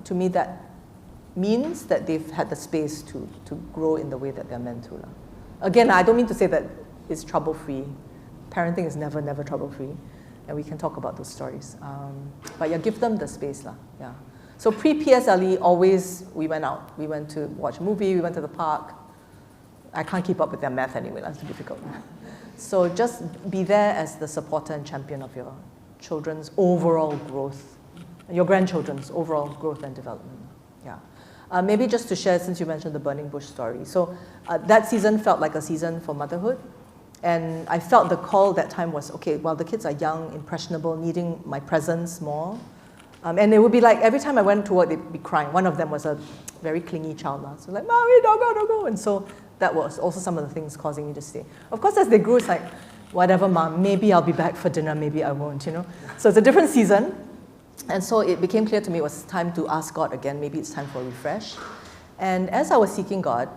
To me, that means that they've had the space to grow in the way that they're meant to. Again, I don't mean to say that it's trouble-free. Parenting is never, never trouble-free. And we can talk about those stories. But yeah, give them the space. Yeah. So pre-PSLE, always we went out. We went to watch a movie, we went to the park. I can't keep up with their math anyway, that's too difficult. So just be there as the supporter and champion of your children's overall growth, your grandchildren's overall growth and development. Yeah. Maybe just to share, since you mentioned the burning bush story. So that season felt like a season for motherhood. And I felt the call that time was, okay, well, the kids are young, impressionable, needing my presence more. And it would be like, every time I went to work, they'd be crying. One of them was a very clingy child now. So like, Mommy, don't go, don't go. And so that was also some of the things causing me to stay. Of course, as they grew, it's like, whatever, Mom, maybe I'll be back for dinner, maybe I won't, you know. So it's a different season. And so it became clear to me it was time to ask God again, maybe it's time for a refresh. And as I was seeking God,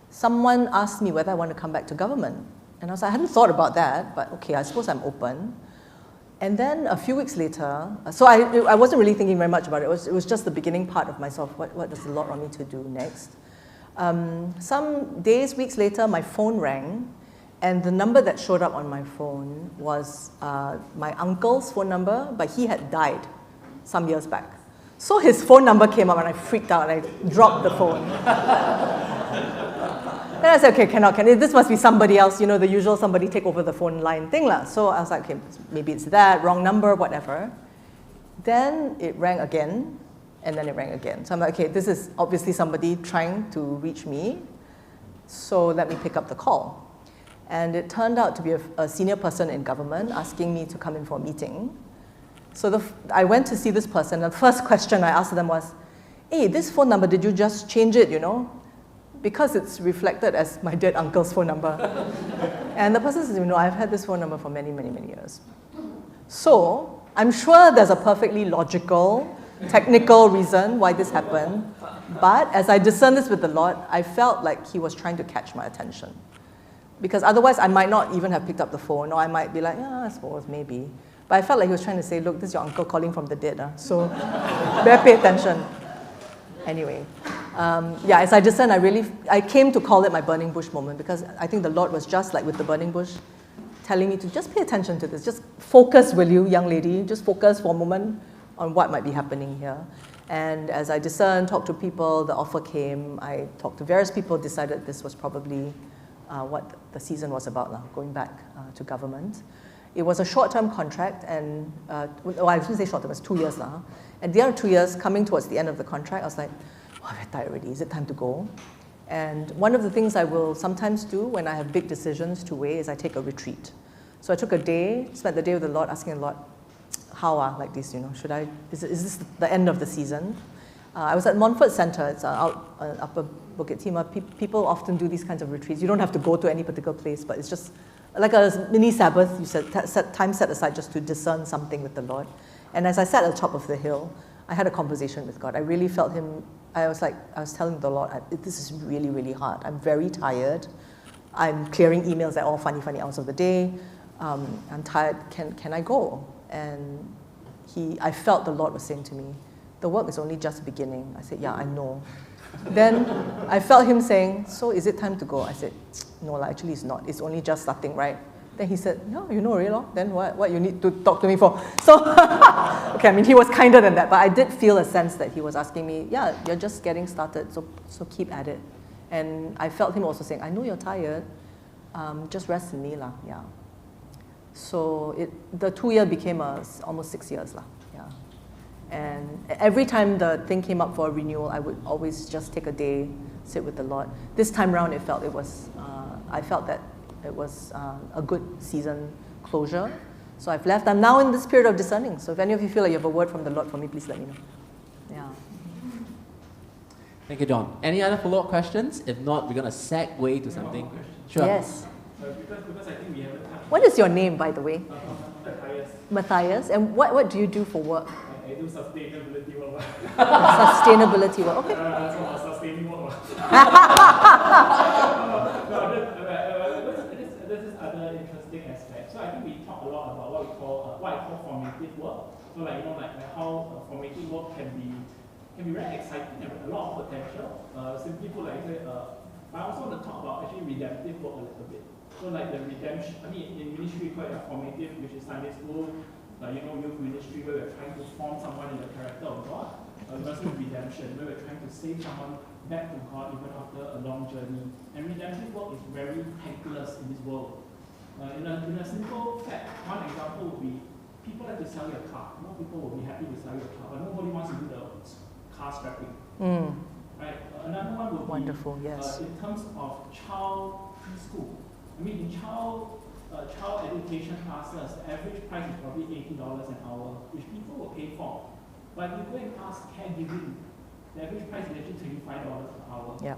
someone asked me whether I want to come back to government. And I was like, I hadn't thought about that, but okay, I suppose I'm open. And then a few weeks later, so I wasn't really thinking very much about it. It was just the beginning part of myself. What does the Lord want me to do next? Some days, weeks later, my phone rang, and the number that showed up on my phone was my uncle's phone number, but he had died some years back. So his phone number came up, and I freaked out, and I dropped the phone. Then I said, okay, this must be somebody else, you know, the usual somebody take over the phone line thing. So I was like, okay, maybe it's that, wrong number, whatever. Then it rang again, and then it rang again. So I'm like, okay, this is obviously somebody trying to reach me, so let me pick up the call. And it turned out to be a senior person in government asking me to come in for a meeting. So I went to see this person, and the first question I asked them was, hey, this phone number, did you just change it, you know? Because it's reflected as my dead uncle's phone number. And the person says, no, I've had this phone number for many, many, many years. So I'm sure there's a perfectly logical, technical reason why this happened. But as I discerned this with the Lord, I felt like he was trying to catch my attention. Because otherwise I might not even have picked up the phone, or I might be like, yeah, I suppose, maybe. But I felt like he was trying to say, look, this is your uncle calling from the dead, so better pay attention. Anyway, as I discerned, I came to call it my burning bush moment, because I think the Lord was just like with the burning bush, telling me to just pay attention to this. Just focus, will you, young lady? Just focus for a moment on what might be happening here. And as I discerned, talked to people, the offer came. I talked to various people, decided this was probably what the season was about now, going back to government. It was a short-term contract, and I shouldn't say short-term, it's 2 years now. And the other 2 years, coming towards the end of the contract, I was like, oh, I'm very tired already, is it time to go? And one of the things I will sometimes do when I have big decisions to weigh is I take a retreat. So I took a day, spent the day with the Lord, asking the Lord, how like this, you know, is this the end of the season? I was at Montfort Centre, it's out Upper Bukit Timah. People often do these kinds of retreats. You don't have to go to any particular place, but it's just like a mini Sabbath. You set time set aside just to discern something with the Lord. And as I sat at the top of the hill, I had a conversation with God. I really felt him. I was telling the Lord, this is really, really hard. I'm very tired. I'm clearing emails at all funny hours of the day. I'm tired. Can I go? And I felt the Lord was saying to me, the work is only just beginning. I said, yeah, I know. Then I felt him saying, so is it time to go? I said, no, actually it's not. It's only just starting, right? Then he said, no, you know, really? Then what you need to talk to me for? So, okay, I mean, he was kinder than that, but I did feel a sense that he was asking me, yeah, you're just getting started, so keep at it. And I felt him also saying, I know you're tired, just rest in me, lah. Yeah. So the 2 year became almost 6 years, lah. Yeah. And every time the thing came up for a renewal, I would always just take a day, sit with the Lord. This time around, I felt that it was a good season closure. So I've left. I'm now in this period of discerning. So if any of you feel like you have a word from the Lord for me, please let me know. Thank you, John. Any other follow-up questions? If not, we're going to segue to something. Sure. Yes. Because I think we haven't touched. What is your name, by the way? Matthias. Matthias. And what do you do for work? I do sustainability work. Sustainability work. Okay. So sustaining work. This is other interesting aspect. So I think we talk a lot about what I call formative work. So like how formative work can be very exciting and a lot of potential. Simply put, I also want to talk about actually redemptive work a little bit. So like the redemption, in ministry we call it formative, which is Sunday school, youth ministry, where we're trying to form someone in the character of God. Versus redemption, where we're trying to save someone back to God even after a long journey. And redemptive work is very thankless in this world. In a simple fact, one example would be people like to sell your car. More people will be happy to sell your car, but nobody wants to do the car scrapping. Right? Another one would Wonderful, be yes. in terms of child preschool. In child education classes, the average price is probably $80 an hour, which people will pay for. But if you go and ask caregiving, the average price is actually $25 per hour. Yeah.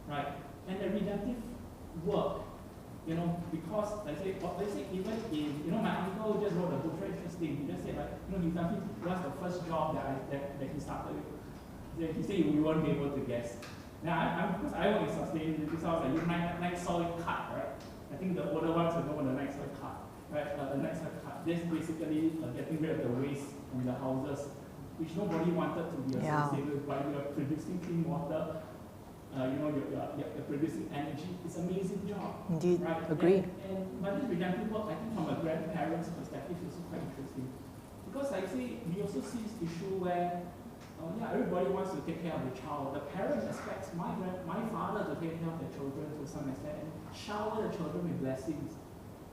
Right? And the redemptive work, because let's say even in, my uncle just wrote a book, very interesting. He just said he was the first job that he started with. He said you won't be able to guess. Now, because I work in sustainability, so I was like, night soil cut, right? I think the older ones will know what the night soil cut, right? The night soil cut. This basically getting rid of the waste from the houses, which nobody wanted to be associated with, but you are producing clean water, you're producing energy. It's an amazing job. Indeed, right? agree. But this redemptive work, I think from a grandparent's perspective, is also quite interesting. Because we also see this issue where everybody wants to take care of the child. The parent expects my father to take care of the children to some extent and shower the children with blessings.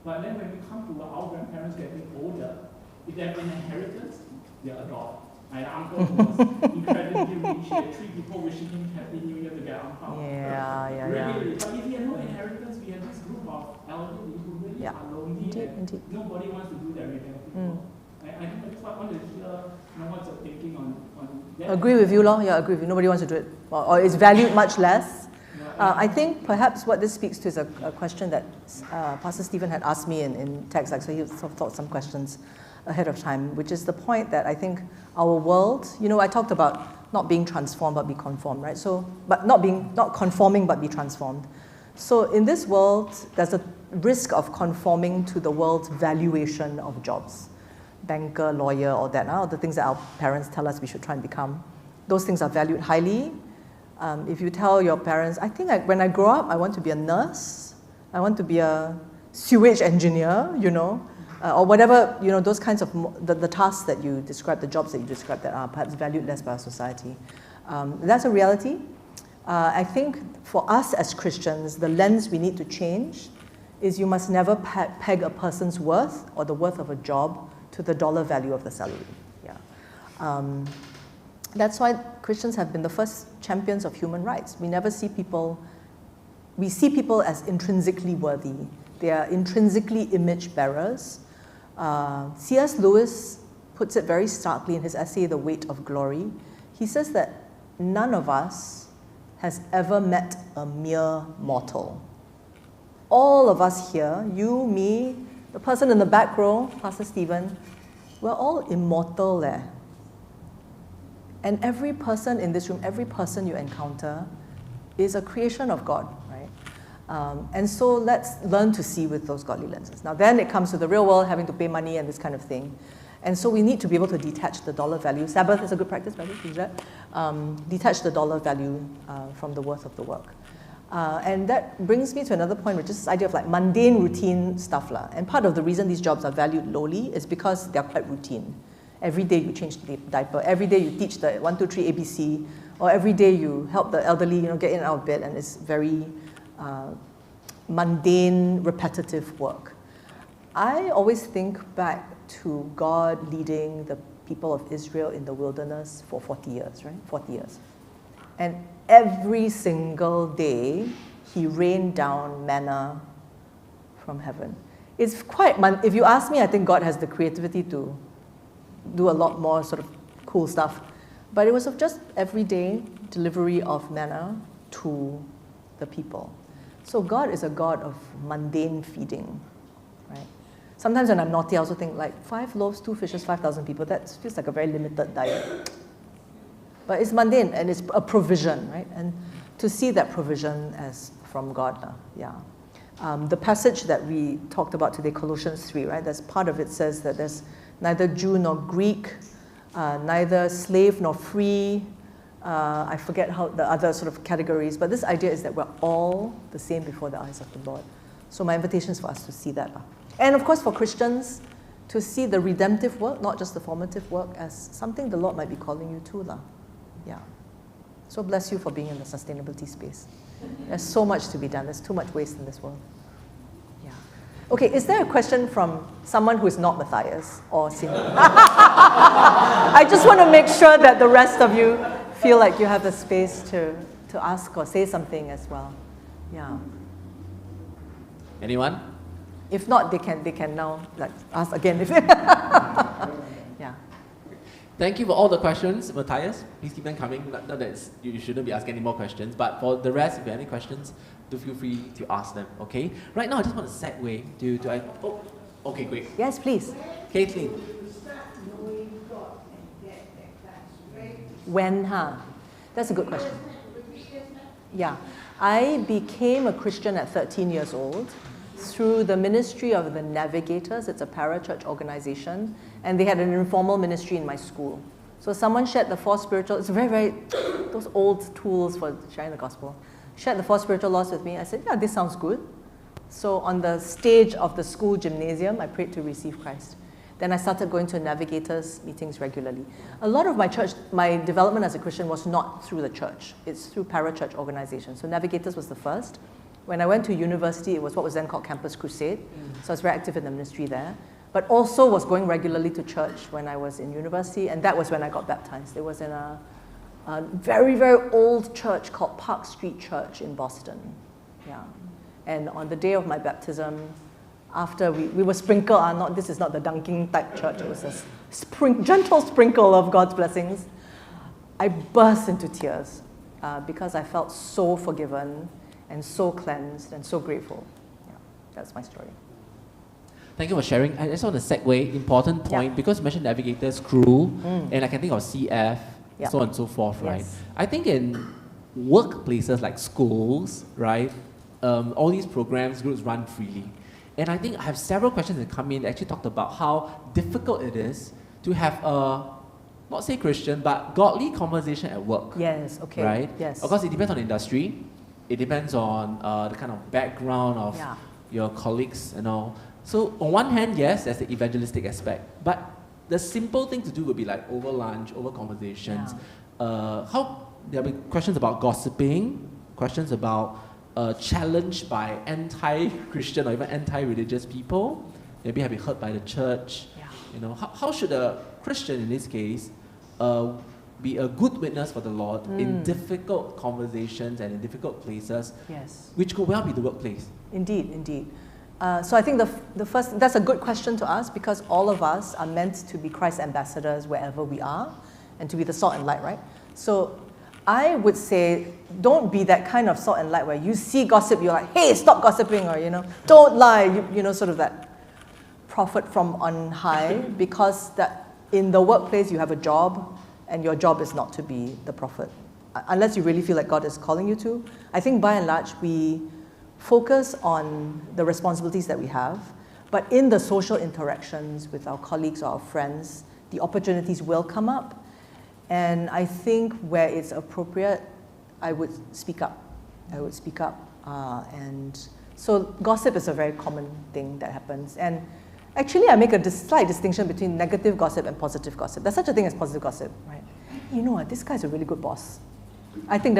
But then when we come to our grandparents getting older, if they have an inheritance, they're adored. My uncle was incredibly rich. He had 3 people wishing him Happy New Year to get ang-pao. Regularly. But if he had no inheritance, we have this group of elderly who really are lonely and nobody wants to do their redemptive work. I just want to hear what's your thinking on that. Agree with you, Lor. Yeah, agree with you. Nobody wants to do it. Or it's valued much less. I think perhaps what this speaks to is a question that Pastor Stephen had asked me in text, so he thought some questions ahead of time, which is the point that I think our world, I talked about not being transformed but be conformed, right? So, but not conforming but be transformed. So in this world, there's a risk of conforming to the world's valuation of jobs. Banker, lawyer, all that, all the things that our parents tell us we should try and become. Those things are valued highly. If you tell your parents, I think when I grow up, I want to be a nurse, I want to be a sewage engineer, or whatever, those kinds of, the tasks that you describe, the jobs that you describe that are perhaps valued less by our society. That's a reality. I think for us as Christians, the lens we need to change is you must never peg a person's worth or the worth of a job to the dollar value of the salary. That's why Christians have been the first champions of human rights. We see people as intrinsically worthy. They are intrinsically image bearers. C.S. Lewis puts it very starkly in his essay, The Weight of Glory. He says that none of us has ever met a mere mortal. All of us here, you, me, the person in the back row, Pastor Stephen, we're all immortal there. And every person in this room, every person you encounter is a creation of God, right? And so let's learn to see with those godly lenses. Now then it comes to the real world, having to pay money and this kind of thing. And so we need to be able to detach the dollar value. Sabbath is a good practice, by the way, do that. Detach the dollar value from the worth of the work. And that brings me to another point, which is this idea of mundane routine stuff. And part of the reason these jobs are valued lowly is because they're quite routine. Every day you change the diaper, every day you teach the 1, 2, 3 ABC, or every day you help the elderly get in and out of bed, and it's very mundane, repetitive work. I always think back to God leading the people of Israel in the wilderness for 40 years, right? 40 years. And every single day, he rained down manna from heaven. It's quite, if you ask me, I think God has the creativity to do a lot more sort of cool stuff. But it was just every day, delivery of manna to the people. So God is a God of mundane feeding, right? Sometimes when I'm naughty, I also think like 5 loaves, 2 fishes, 5,000 people. That feels like a very limited diet. But it's mundane and it's a provision, right? And to see that provision as from God, yeah. The passage that we talked about today, Colossians 3, right? That's part of it says that there's neither Jew nor Greek, neither slave nor free. I forget how the other sort of categories, but this idea is that we're all the same before the eyes of the Lord. So my invitation is for us to see that. And of course for Christians, to see the redemptive work, not just the formative work, as something the Lord might be calling you to. Yeah. So bless you for being in the sustainability space. There's so much to be done. There's too much waste in this world. Yeah. Okay, is there a question from someone who is not Matthias or Cindy? I just want to make sure that the rest of you feel like you have the space to ask or say something as well. Yeah. Anyone? If not, they can now like ask again. If yeah. Thank you for all the questions, Matthias. Please keep them coming. Not that you shouldn't be asking any more questions, but for the rest, if you have any questions, do feel free to ask them, okay? Right now, I just want to segue to okay, great. Yes, please. Caitlin. When, That's a good question. Yeah. I became a Christian at 13 years old through the ministry of the Navigators. It's a parachurch organization, and they had an informal ministry in my school. So someone shared the 4 spiritual, it's very, very, those old tools for sharing the gospel, shared the 4 spiritual laws with me. I said, yeah, this sounds good. So on the stage of the school gymnasium, I prayed to receive Christ. Then I started going to Navigators meetings regularly. A lot of my development as a Christian was not through the church. It's through parachurch organizations. So Navigators was the first. When I went to university, it was what was then called Campus Crusade. So I was very active in the ministry there. But also was going regularly to church when I was in university, and that was when I got baptized. It was in a very, very old church called Park Street Church in Boston. Yeah. And on the day of my baptism, after we were sprinkled, this is not the dunking type church, it was a gentle sprinkle of God's blessings. I burst into tears because I felt so forgiven and so cleansed and so grateful. Yeah, that's my story. Thank you for sharing. I just want to segue, important point, because you mentioned Navigators, crew, and I can think of CF, so on and so forth, right? Yes. I think in workplaces like schools, right, all these programs, groups run freely. And I think I have several questions that come in that actually talked about how difficult it is to have a, not say Christian, but godly conversation at work. Yes, okay. Right? Yes. Of course, it depends on the industry. It depends on the kind of background of your colleagues and all. So on one hand, yes, there's the evangelistic aspect. But the simple thing to do would be like over lunch, over conversations. There'll be questions about gossiping, questions about challenged by anti-Christian or even anti-religious people, maybe have been hurt by the church. Yeah. You know, how should a Christian in this case be a good witness for the Lord in difficult conversations and in difficult places, which could well be the workplace? Indeed, indeed. So I think the first, that's a good question to ask, because all of us are meant to be Christ ambassadors wherever we are and to be the salt and light, right? So I would say, don't be that kind of salt and light where you see gossip, you're like, hey, stop gossiping, or, don't lie, sort of that prophet from on high, because that in the workplace you have a job, and your job is not to be the prophet, unless you really feel like God is calling you to. I think by and large, we focus on the responsibilities that we have, but in the social interactions with our colleagues or our friends, the opportunities will come up. And I think where it's appropriate, I would speak up. And so gossip is a very common thing that happens. And actually, I make a slight distinction between negative gossip and positive gossip. There's such a thing as positive gossip, right? You know what, this guy's a really good boss. I think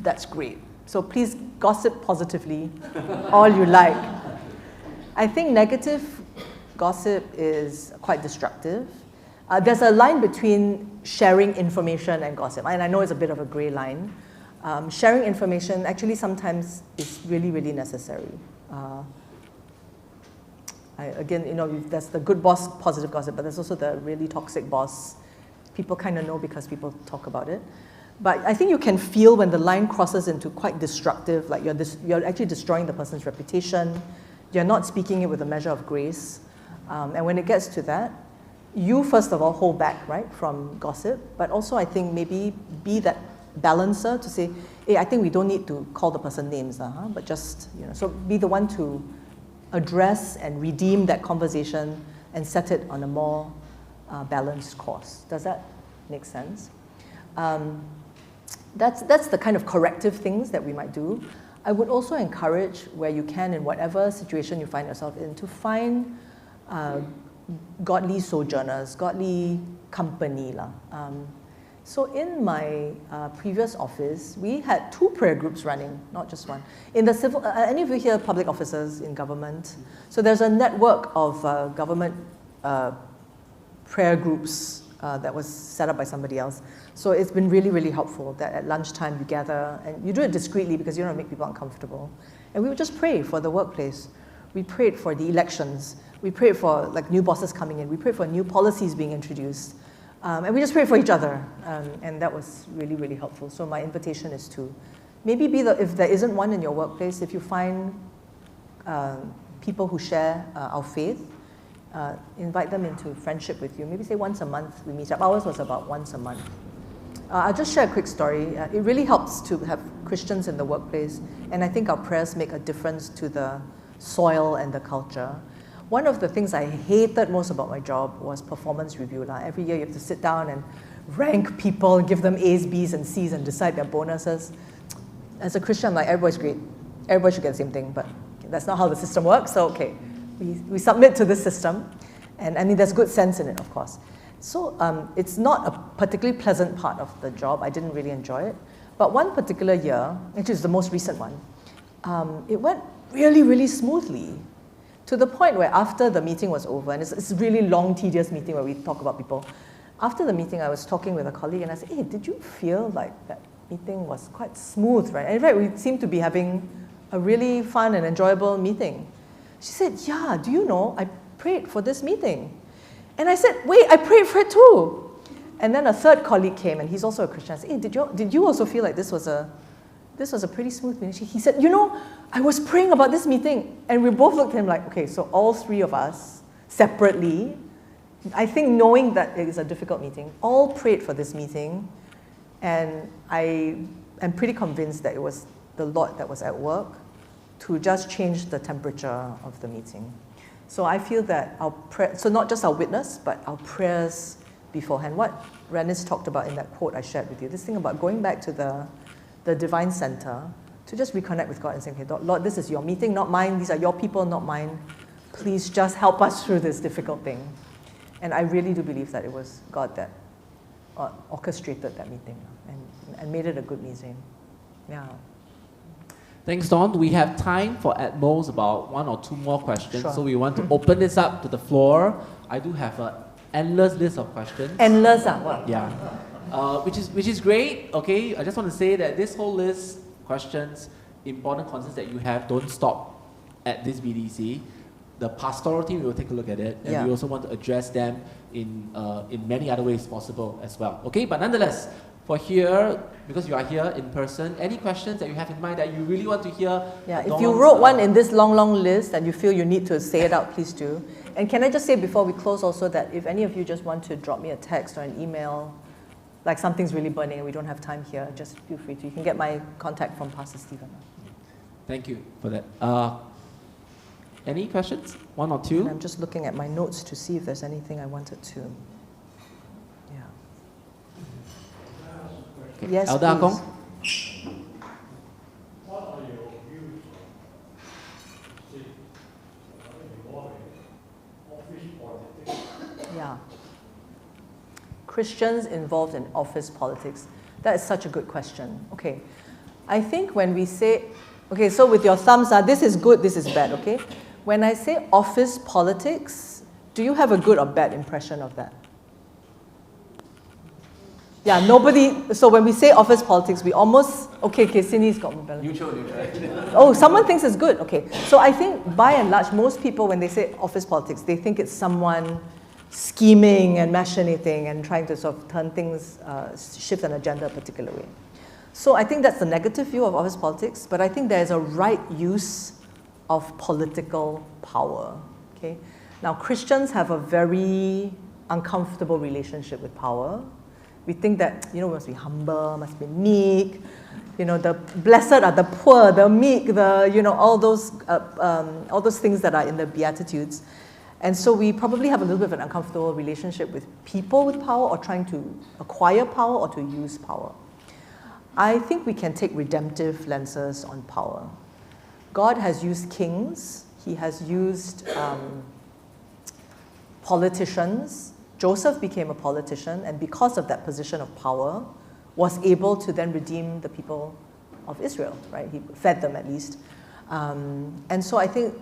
that's great. So please gossip positively all you like. I think negative gossip is quite destructive. There's a line between sharing information and gossip, and I know it's a bit of a gray line. Sharing information actually sometimes is really, really necessary. There's the good boss, positive gossip, but there's also the really toxic boss. People kind of know because people talk about it. But I think you can feel when the line crosses into quite destructive, like you're actually destroying the person's reputation, you're not speaking it with a measure of grace. And when it gets to that, you first of all hold back, right, from gossip, but also I think maybe be that balancer to say, hey, I think we don't need to call the person names, but just, so be the one to address and redeem that conversation and set it on a more balanced course. Does that make sense? That's the kind of corrective things that we might do. I would also encourage, where you can, in whatever situation you find yourself in, to find godly sojourners, godly company. So in my previous office, we had 2 prayer groups running, not just one. In the civil, any of you here public officers in government? So there's a network of government prayer groups that was set up by somebody else. So it's been really, really helpful that at lunchtime you gather, and you do it discreetly because you don't want to make people uncomfortable. And we would just pray for the workplace. We prayed for the elections. We prayed for like new bosses coming in. We prayed for new policies being introduced. And we just prayed for each other. And that was really, really helpful. So my invitation is to maybe if there isn't one in your workplace, if you find people who share our faith, invite them into friendship with you. Maybe say once a month we meet up. Ours was about once a month. I'll just share a quick story. It really helps to have Christians in the workplace, and I think our prayers make a difference to the soil and the culture. One of the things I hated most about my job was performance review. Every year you have to sit down and rank people, give them A's, B's, and C's, and decide their bonuses. As a Christian, I'm like, everybody's great. Everybody should get the same thing, but that's not how the system works, so okay. We submit to this system, and I mean, there's good sense in it, of course. So it's not a particularly pleasant part of the job. I didn't really enjoy it. But one particular year, which is the most recent one, it went really, really smoothly, to the point where after the meeting was over, and it's a really long, tedious meeting where we talk about people. After the meeting, I was talking with a colleague, and I said, hey, did you feel like that meeting was quite smooth, right? And in fact, we seemed to be having a really fun and enjoyable meeting. She said, yeah, do you know, I prayed for this meeting. And I said, wait, I prayed for it too. And then a third colleague came, and he's also a Christian. I said, hey, did you also feel like this was a pretty smooth meeting? He said, I was praying about this meeting. And we both looked at him like, okay, so all 3 of us, separately, I think knowing that it is a difficult meeting, all prayed for this meeting. And I am pretty convinced that it was the Lord that was at work to just change the temperature of the meeting. So I feel that so not just our witness, but our prayers beforehand. What Rennis talked about in that quote I shared with you, this thing about going back to the divine center, to just reconnect with God and saying, okay, Lord, this is your meeting, not mine. These are your people, not mine. Please just help us through this difficult thing. And I really do believe that it was God that orchestrated that meeting and made it a good meeting. Yeah. Thanks, Don. We have time for at most about 1 or 2 more questions. Sure. So we want to open this up to the floor. I do have an endless list of questions. Endless, what? Yeah. Which is great. Okay. I just want to say that this whole list, questions, important concerns that you have, don't stop at this BDC. The pastoral team will take a look at it, and we also want to address them in many other ways possible as well. Okay. But nonetheless, for here, because you are here in person, any questions that you have in mind that you really want to hear? Yeah, if you wrote one in this long, long list and you feel you need to say it out, please do. And can I just say before we close also that if any of you just want to drop me a text or an email, like something's really burning and we don't have time here, just feel free to. You can get my contact from Pastor Stephen. Thank you for that. Any questions? 1 or 2? And I'm just looking at my notes to see if there's anything I wanted to. Okay. Yes, Elder Akong? What are your views on office politics? Yeah. Christians involved in office politics. That is such a good question. Okay. I think when we say, okay, so with your thumbs up, this is good, this is bad, okay? When I say office politics, do you have a good or bad impression of that? Yeah, nobody, so when we say office politics, we almost, okay, Cindy's got mobility. Neutral. Oh, someone thinks it's good, okay. So I think by and large, most people, when they say office politics, they think it's someone scheming and machinating and trying to sort of turn things, shift an agenda a particular way. So I think that's the negative view of office politics, but I think there is a right use of political power. Okay? Now, Christians have a very uncomfortable relationship with power. We think that, we must be humble, must be meek, the blessed are the poor, the meek, all those things that are in the Beatitudes. And so we probably have a little bit of an uncomfortable relationship with people with power, or trying to acquire power or to use power. I think we can take redemptive lenses on power. God has used kings. He has used politicians. Joseph became a politician, and because of that position of power, was able to then redeem the people of Israel, right? He fed them at least. And so I think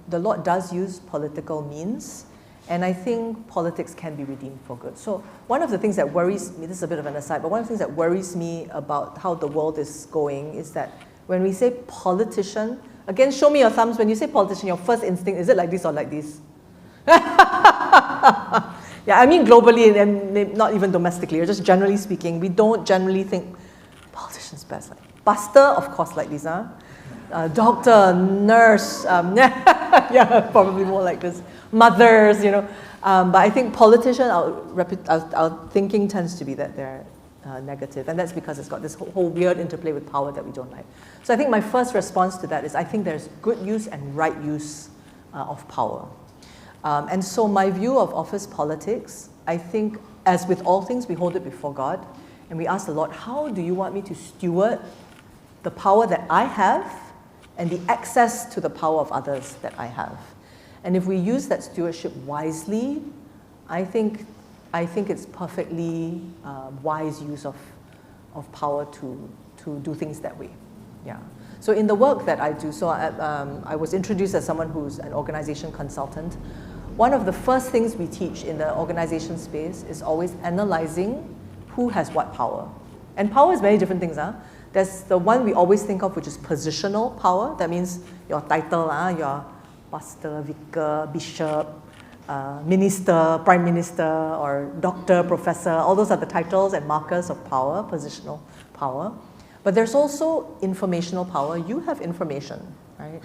the Lord does use political means, and I think politics can be redeemed for good. So one of the things that worries me, this is a bit of an aside, but one of the things that worries me about how the world is going is that when we say politician, again, show me your thumbs. When you say politician, your first instinct, is it like this or like this? Yeah, I mean globally and not even domestically, or just generally speaking, we don't generally think politicians best. Like pastor, of course, like this, huh? Doctor, nurse, yeah, probably more like this. Mothers, But I think politician, our thinking tends to be that they're negative, and that's because it's got this whole weird interplay with power that we don't like. So I think my first response to that is I think there's good use and right use of power. And so my view of office politics, I think, as with all things, we hold it before God, and we ask the Lord, how do you want me to steward the power that I have and the access to the power of others that I have? And if we use that stewardship wisely, I think it's perfectly wise use of power to do things that way. Yeah. So in the work that I do, so I was introduced as someone who's an organization consultant. One of the first things we teach in the organization space is always analyzing who has what power. And power is many different things. There's the one we always think of, which is positional power. That means your title, your pastor, vicar, bishop, minister, prime minister, or doctor, professor. All those are the titles and markers of power, positional power. But there's also informational power. You have information, right?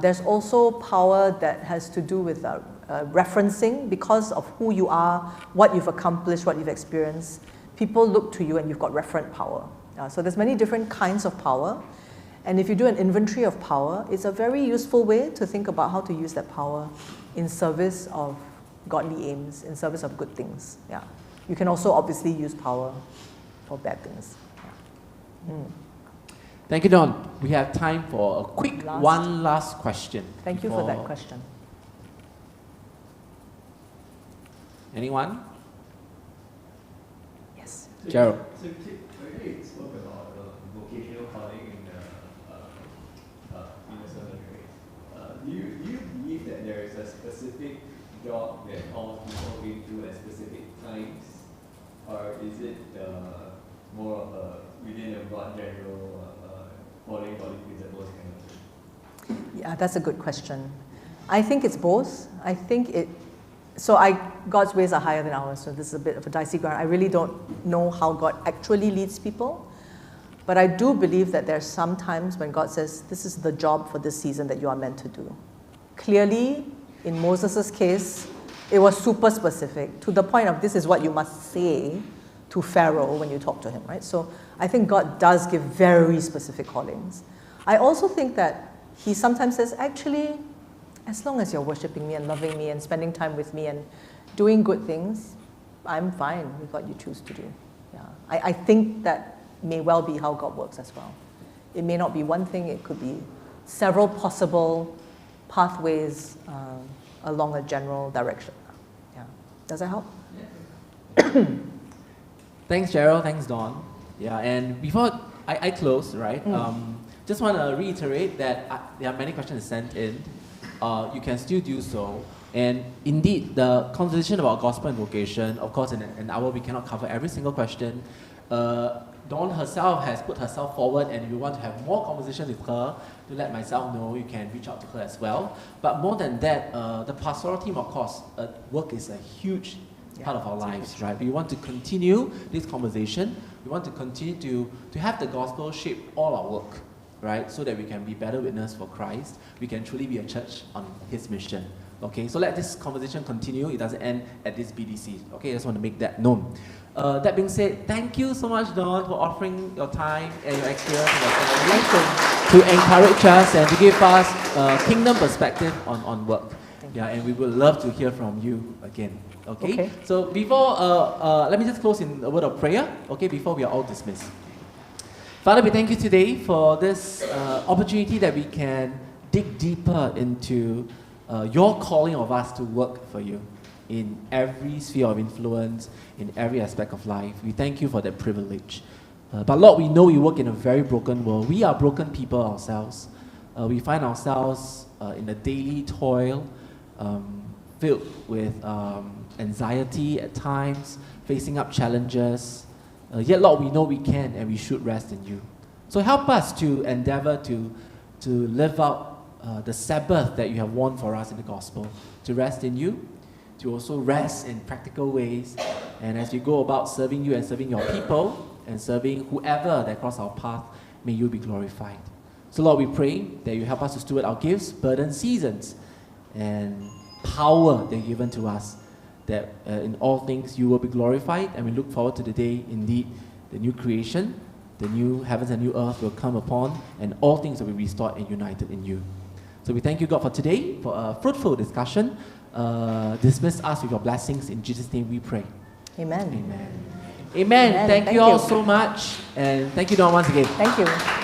There's also power that has to do with referencing. Because of who you are, what you've accomplished, what you've experienced, people look to you and you've got referent power. So there's many different kinds of power. And if you do an inventory of power, it's a very useful way to think about how to use that power in service of godly aims, in service of good things. Yeah. You can also obviously use power for bad things. Yeah. Thank you, Don. We have time for a quick one last question. Thank you for that question. Anyone? Yes. Gerald. So earlier you spoke about vocational calling in the sermon, right? Do you believe that there is a specific job that calls people into at specific times, or is it more of a within a broad general following principles kind of thing? Yeah, that's a good question. I think it's both. I think God's ways are higher than ours, so this is a bit of a dicey ground. I really don't know how God actually leads people, but I do believe that there's some times when God says, this is the job for this season that you are meant to do. Clearly, in Moses' case, it was super specific, to the point of this is what you must say to Pharaoh when you talk to him, right? So I think God does give very specific callings. I also think that he sometimes says, actually, as long as you're worshiping me and loving me and spending time with me and doing good things, I'm fine with what you choose to do. Yeah. I think that may well be how God works as well. It may not be one thing, it could be several possible pathways along a general direction. Yeah. Does that help? Yeah. Thanks, Gerald. Thanks, Dawn. Yeah, and before I close, right, just want to reiterate that there are many questions sent in. You can still do so. And indeed, the conversation about gospel and vocation, of course, in an hour we cannot cover every single question. Dawn herself has put herself forward, and if you want to have more conversations with her, to let myself know, you can reach out to her as well. But more than that, the pastoral team, of course, work is a huge part of our lives, right? We want to continue this conversation. We want to continue to have the gospel shape all our work, right? So that we can be better witness for Christ. We can truly be a church on His mission. Okay, so let this conversation continue. It doesn't end at this BDC. Okay, I just want to make that known. That being said, thank you so much, Dawn, for offering your time and your experience and your contribution to encourage us and to give us kingdom perspective on work. Yeah, and we would love to hear from you again. Okay? So before, let me just close in a word of prayer, okay, before we are all dismissed. Father, we thank you today for this opportunity that we can dig deeper into your calling of us to work for you in every sphere of influence, in every aspect of life. We thank you for that privilege. But Lord, we know we work in a very broken world. We are broken people ourselves. We find ourselves in a daily toil, filled with anxiety at times, facing up challenges. Yet, Lord, we know we can and we should rest in you. So help us to endeavor to live out the Sabbath that you have won for us in the gospel, to rest in you, to also rest in practical ways. And as we go about serving you and serving your people and serving whoever that cross our path, may you be glorified. So Lord, we pray that you help us to steward our gifts, burden, seasons, and power that you've given to us, that in all things you will be glorified. And we look forward to the day, indeed, the new creation, the new heavens and new earth will come upon, and all things will be restored and united in you. So we thank you, God, for today, for a fruitful discussion. Dismiss us with your blessings. In Jesus' name we pray. Amen. Amen. Amen. Thank you all so much. And thank you, Dawn, once again. Thank you.